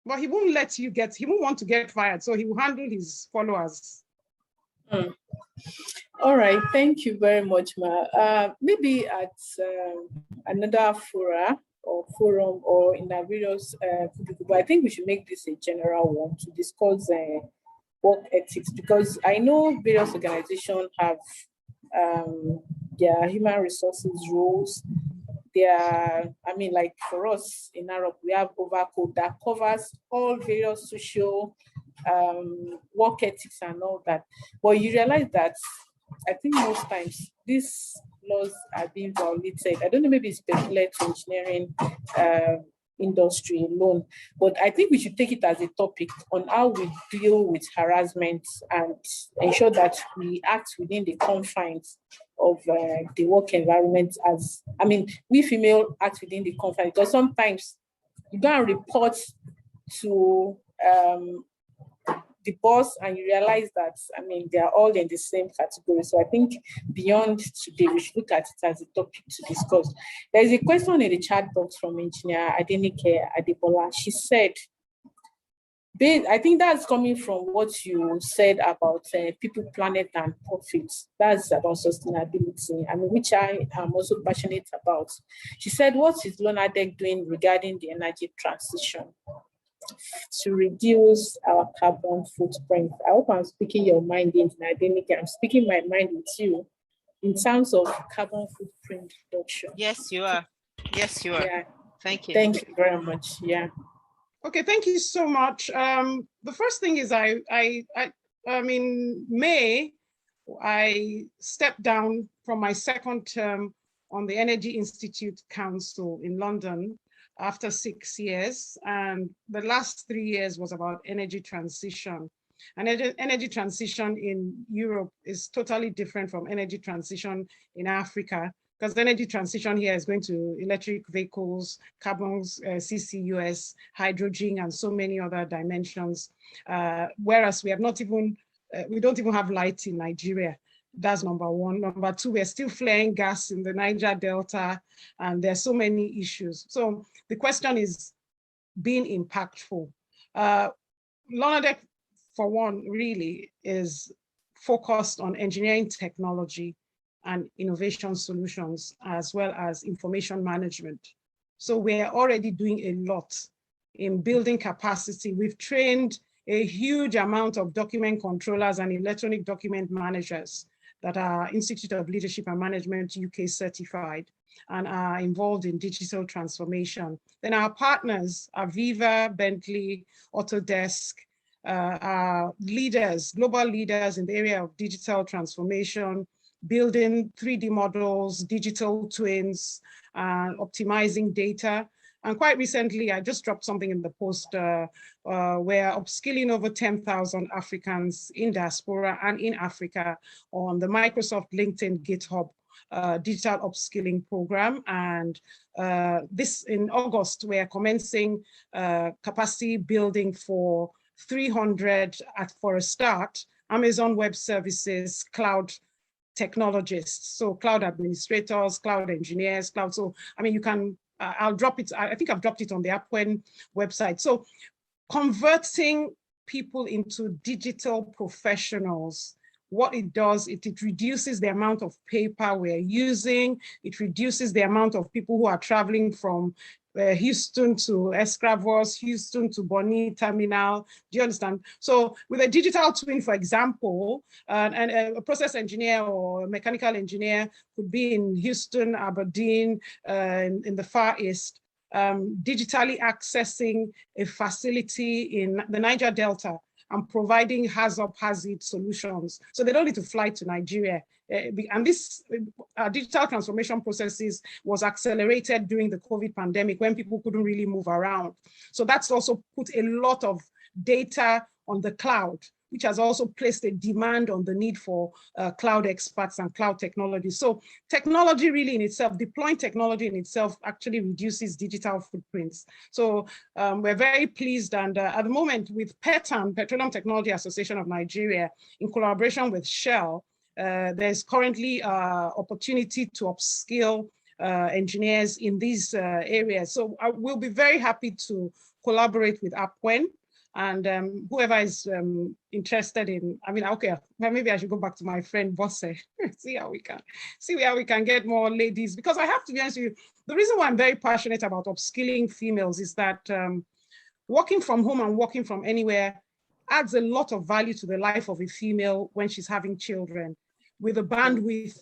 But he won't want to get fired. So he will handle his followers. All right, thank you very much, Ma. Maybe at another forum or in our various, but I think we should make this a general one to discuss work ethics, because I know various organizations have their human resources roles. Like for us in Europe, we have Overcode that covers all various social work ethics and all that. But you realize that I think most times these laws are being violated. I don't know, maybe it's particular to engineering industry alone, but I think we should take it as a topic on how we deal with harassment and ensure that we act within the confines of the work environment. We female act within the confines, because sometimes you go and report to the boss and you realize that, they are all in the same category. So I think beyond today, we should look at it as a topic to discuss. There is a question in the chat box from Engineer Adenike Adebola. She said, I think that's coming from what you said about people, planet, and profits. That's about sustainability, I mean, which I am also passionate about. She said, what is Lonadek doing regarding the energy transition to reduce our carbon footprint? I hope I'm speaking your mind in academic. I'm speaking my mind with you in terms of carbon footprint reduction. Yes, you are. Yes, you are. Yeah. Thank you. Thank you very much. Yeah. Okay, thank you so much. The first thing is in May, I stepped down from my second term on the Energy Institute Council in London after 6 years. And the last 3 years was about energy transition. And energy transition in Europe is totally different from energy transition in Africa, because the energy transition here is going to electric vehicles, carbons, CCUS, hydrogen, and so many other dimensions. Whereas we have not even, we don't even have light in Nigeria. That's number one. Number two, we're still flaring gas in the Niger Delta, and there's so many issues. So the question is being impactful. Lonadek, for one, really is focused on engineering technology and innovation solutions, as well as information management. So we're already doing a lot in building capacity. We've trained a huge amount of document controllers and electronic document managers that are Institute of Leadership and Management UK certified and are involved in digital transformation. Then our partners, Aviva, Bentley, Autodesk, are leaders, global leaders in the area of digital transformation, building 3D models, digital twins, optimizing data. And quite recently, I just dropped something in the post where upskilling over 10,000 Africans in diaspora and in Africa on the Microsoft LinkedIn GitHub digital upskilling program. And this in August, we're commencing capacity building for 300 for a start, Amazon Web Services, cloud technologists, so cloud administrators, cloud engineers, cloud. So, I mean, you can, I'll drop it. I think I've dropped it on the APWEN website. So converting people into digital professionals, what it does, it reduces the amount of paper we're using. It reduces the amount of people who are traveling from Houston to Escravos, Houston to Bonny Terminal. Do you understand? So with a digital twin, for example, and a process engineer or a mechanical engineer could be in Houston, Aberdeen, in the Far East, digitally accessing a facility in the Niger Delta and providing hazard solutions. So they don't need to fly to Nigeria. And this digital transformation processes was accelerated during the COVID pandemic when people couldn't really move around. So that's also put a lot of data on the cloud, which has also placed a demand on the need for cloud experts and cloud technology. So technology really in itself, deploying technology in itself actually reduces digital footprints. So we're very pleased, and at the moment with PETAN, Petroleum Technology Association of Nigeria, in collaboration with Shell, there's currently opportunity to upskill engineers in these areas. So we'll be very happy to collaborate with APWEN. And whoever is interested in, I mean, okay, well, maybe I should go back to my friend Bosse, see how we can get more ladies. Because I have to be honest with you, the reason why I'm very passionate about upskilling females is that working from home and working from anywhere adds a lot of value to the life of a female when she's having children. With the bandwidth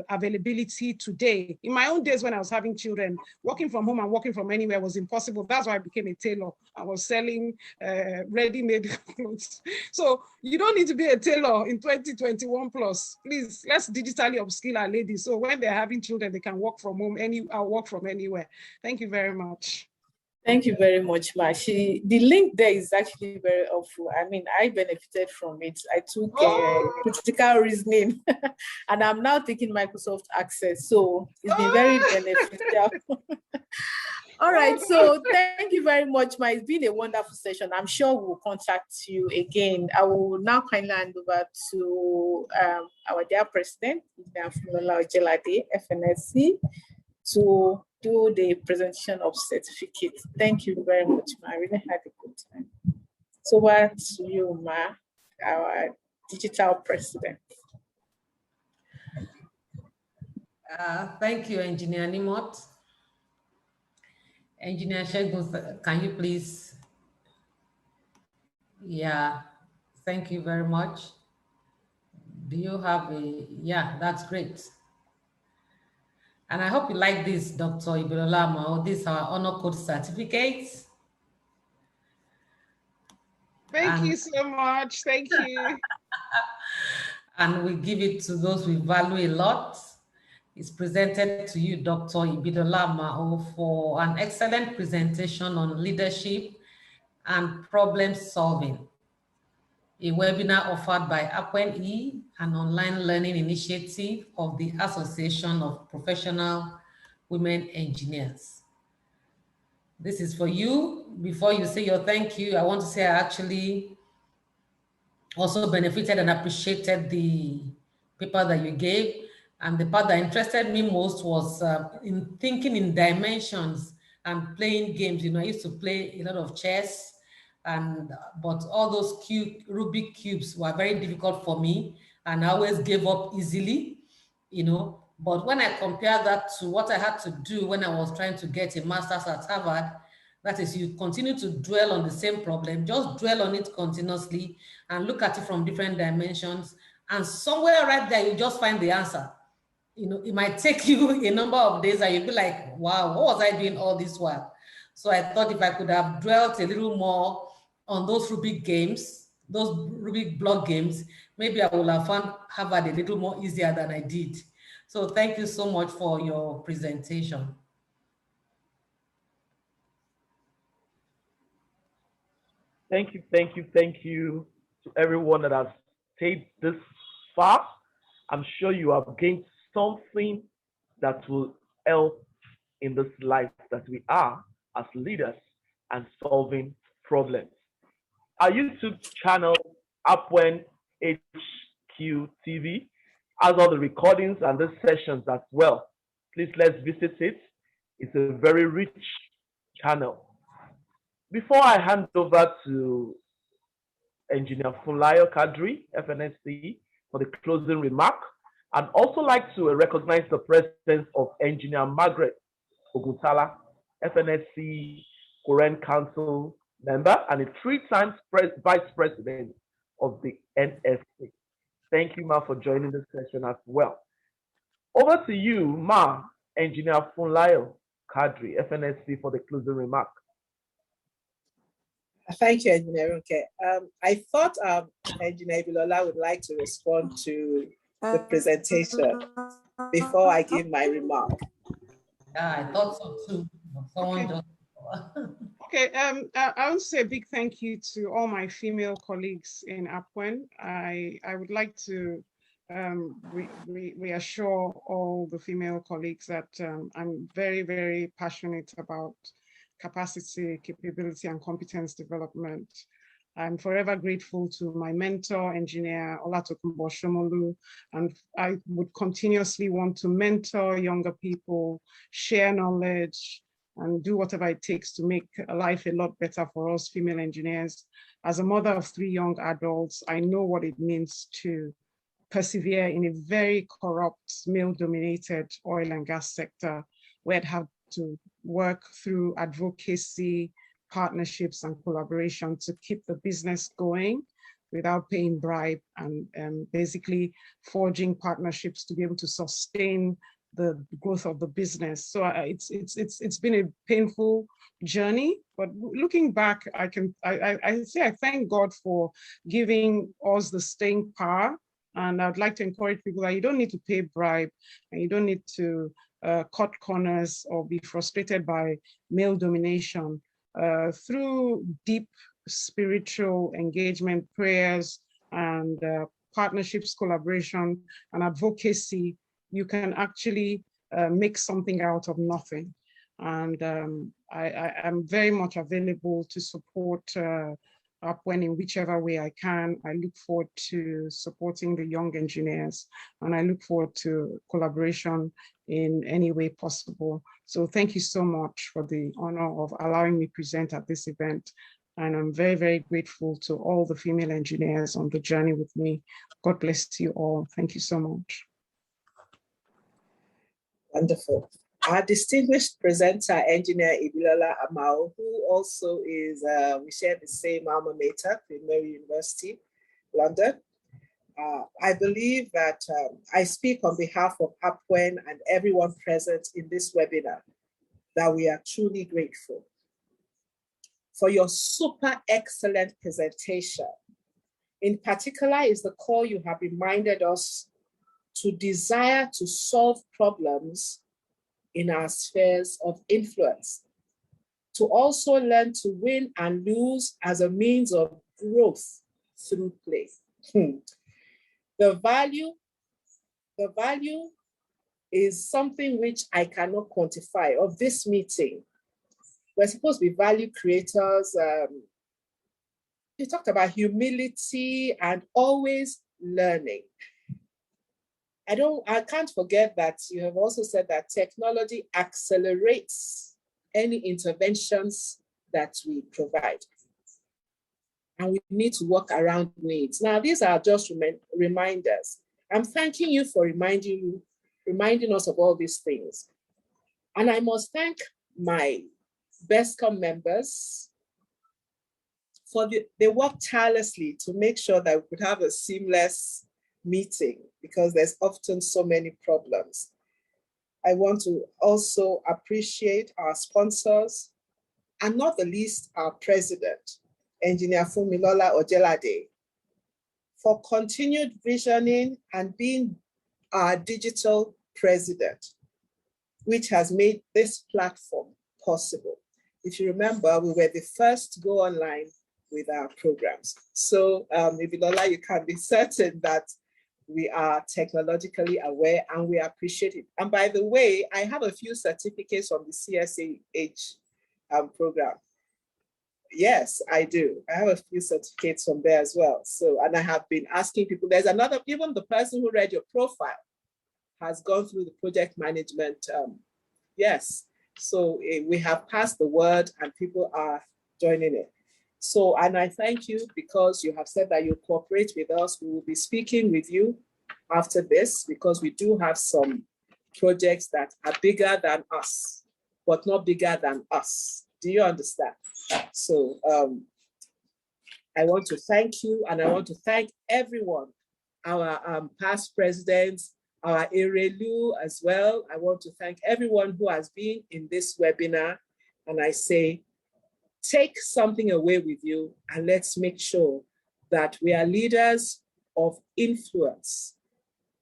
availability today. In my own days when I was having children, working from home and working from anywhere was impossible. That's why I became a tailor. I was selling ready-made clothes. So you don't need to be a tailor in 2021 plus. Please, let's digitally upskill our ladies. So when they're having children, they can work from home, work from anywhere. Thank you very much. Thank you very much, Ma. The link there is actually very helpful. I mean, I benefited from it. I took critical reasoning and I'm now taking Microsoft Access. So it's been very beneficial. All right, so thank you very much, Ma. It's been a wonderful session. I'm sure we'll contact you again. I will now kindly hand over to our dear President, Ibilola Amao, FNSC, to do the presentation of certificate. Thank you very much, Ma. I really had a good time. over to you, Ma, our digital president. Thank you, Engineer Nimot. Engineer Shegun, can you please? Yeah, thank you very much. Do you have a, yeah, that's great. And I hope you like this, Dr. Ibilola Amao. These are honor code certificates. Thank you so much. Thank you. And we give it to those we value a lot. It's presented to you, Dr. Ibilola Amao, for an excellent presentation on leadership and problem solving. A webinar offered by APWEN, an online learning initiative of the Association of Professional Women Engineers. This is for you. Before you say your thank you, I want to say I actually also benefited and appreciated the paper that you gave. And the part that interested me most was in thinking in dimensions and playing games. You know, I used to play a lot of chess, but all those Rubik cubes were very difficult for me, and I always gave up easily, you know. But when I compare that to what I had to do when I was trying to get a master's at Harvard, that is, you continue to dwell on the same problem, just dwell on it continuously and look at it from different dimensions. And somewhere right there, you just find the answer. You know, it might take you a number of days and you'll be like, wow, what was I doing all this while? So I thought if I could have dwelt a little more on those Rubik games, those Rubik block games, maybe I would have found Harvard a little more easier than I did. So thank you so much for your presentation. Thank you to everyone that has stayed this far. I'm sure you have gained something that will help in this life that we are as leaders and solving problems. Our YouTube channel, APWEN HQ TV, has all the recordings and the sessions as well. Please let's visit it. It's a very rich channel. Before I hand over to Engineer Funlayo Kadri, FNSC, for the closing remark, I'd also like to recognize the presence of Engineer Margaret Oguntala, FNSC Current Council member and a 3-time Vice President of the NSC. Thank you, Ma, for joining the session as well. Over to you, Ma, Engineer Funlayo Kadri, FNSC, for the closing remark. Thank you, Engineer. Okay. I thought Engineer Ibilola would like to respond to the presentation before I give my remark. Yeah, I thought so too. Someone just... Okay, I want to say a big thank you to all my female colleagues in APWEN. I would like to reassure all the female colleagues that I'm very, very passionate about capacity, capability, and competence development. I'm forever grateful to my mentor, Engineer Olatokunbo Shomolu, and I would continuously want to mentor younger people, share knowledge, and do whatever it takes to make life a lot better for us female engineers. As a mother of 3 young adults, I know what it means to persevere in a very corrupt, male-dominated oil and gas sector, where I'd have to work through advocacy, partnerships, and collaboration to keep the business going without paying bribe and basically forging partnerships to be able to sustain the growth of the business. So it's been a painful journey, but looking back, I say I thank God for giving us the staying power. And I'd like to encourage people that you don't need to pay bribe and you don't need to cut corners or be frustrated by male domination. Through deep spiritual engagement, prayers, and partnerships, collaboration, and advocacy, you can actually make something out of nothing. And I am very much available to support APWEN in whichever way I can. I look forward to supporting the young engineers, and I look forward to collaboration in any way possible. So thank you so much for the honor of allowing me present at this event. And I'm very, very grateful to all the female engineers on the journey with me. God bless you all. Thank you so much. Wonderful. Our distinguished presenter, engineer Ibilola Amao, who also is, we share the same alma mater, Queen Mary University, London. I believe that I speak on behalf of APWEN and everyone present in this webinar, that we are truly grateful for your super excellent presentation. In particular is the call you have reminded us to desire to solve problems in our spheres of influence, to also learn to win and lose as a means of growth through play. The value is something which I cannot quantify of this meeting. We're supposed to be value creators. You talked about humility and always learning. I can't forget that you have also said that technology accelerates any interventions that we provide. And we need to work around needs. Now, these are just reminders. I'm thanking you for reminding us of all these things. And I must thank my BESCOM members for they work tirelessly to make sure that we could have a seamless meeting because there's often so many problems. I want to also appreciate our sponsors and not the least our president, Engineer Fumilola Ojelade, for continued visioning and being our digital president, which has made this platform possible. If you remember, we were the first to go online with our programs. So Ibilola, you can be certain that we are technologically aware and we appreciate it. And by the way, I have a few certificates from the CSAH program. Yes, I do. I have a few certificates from there as well. So, and I have been asking people, there's another, even the person who read your profile has gone through the project management. Yes, so we have passed the word and people are joining it. So, and I thank you because you have said that you cooperate with us. We will be speaking with you after this because we do have some projects that are bigger than us, but not bigger than us. Do you understand? So I want to thank you and I want to thank everyone, our past presidents, our Erelu as well. I want to thank everyone who has been in this webinar. And I say, take something away with you and let's make sure that we are leaders of influence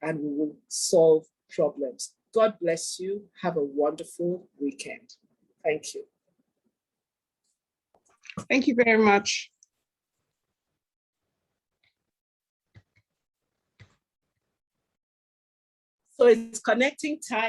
and we will solve problems. God bless you. Have a wonderful weekend. Thank you. Thank you very much. So it's connecting time.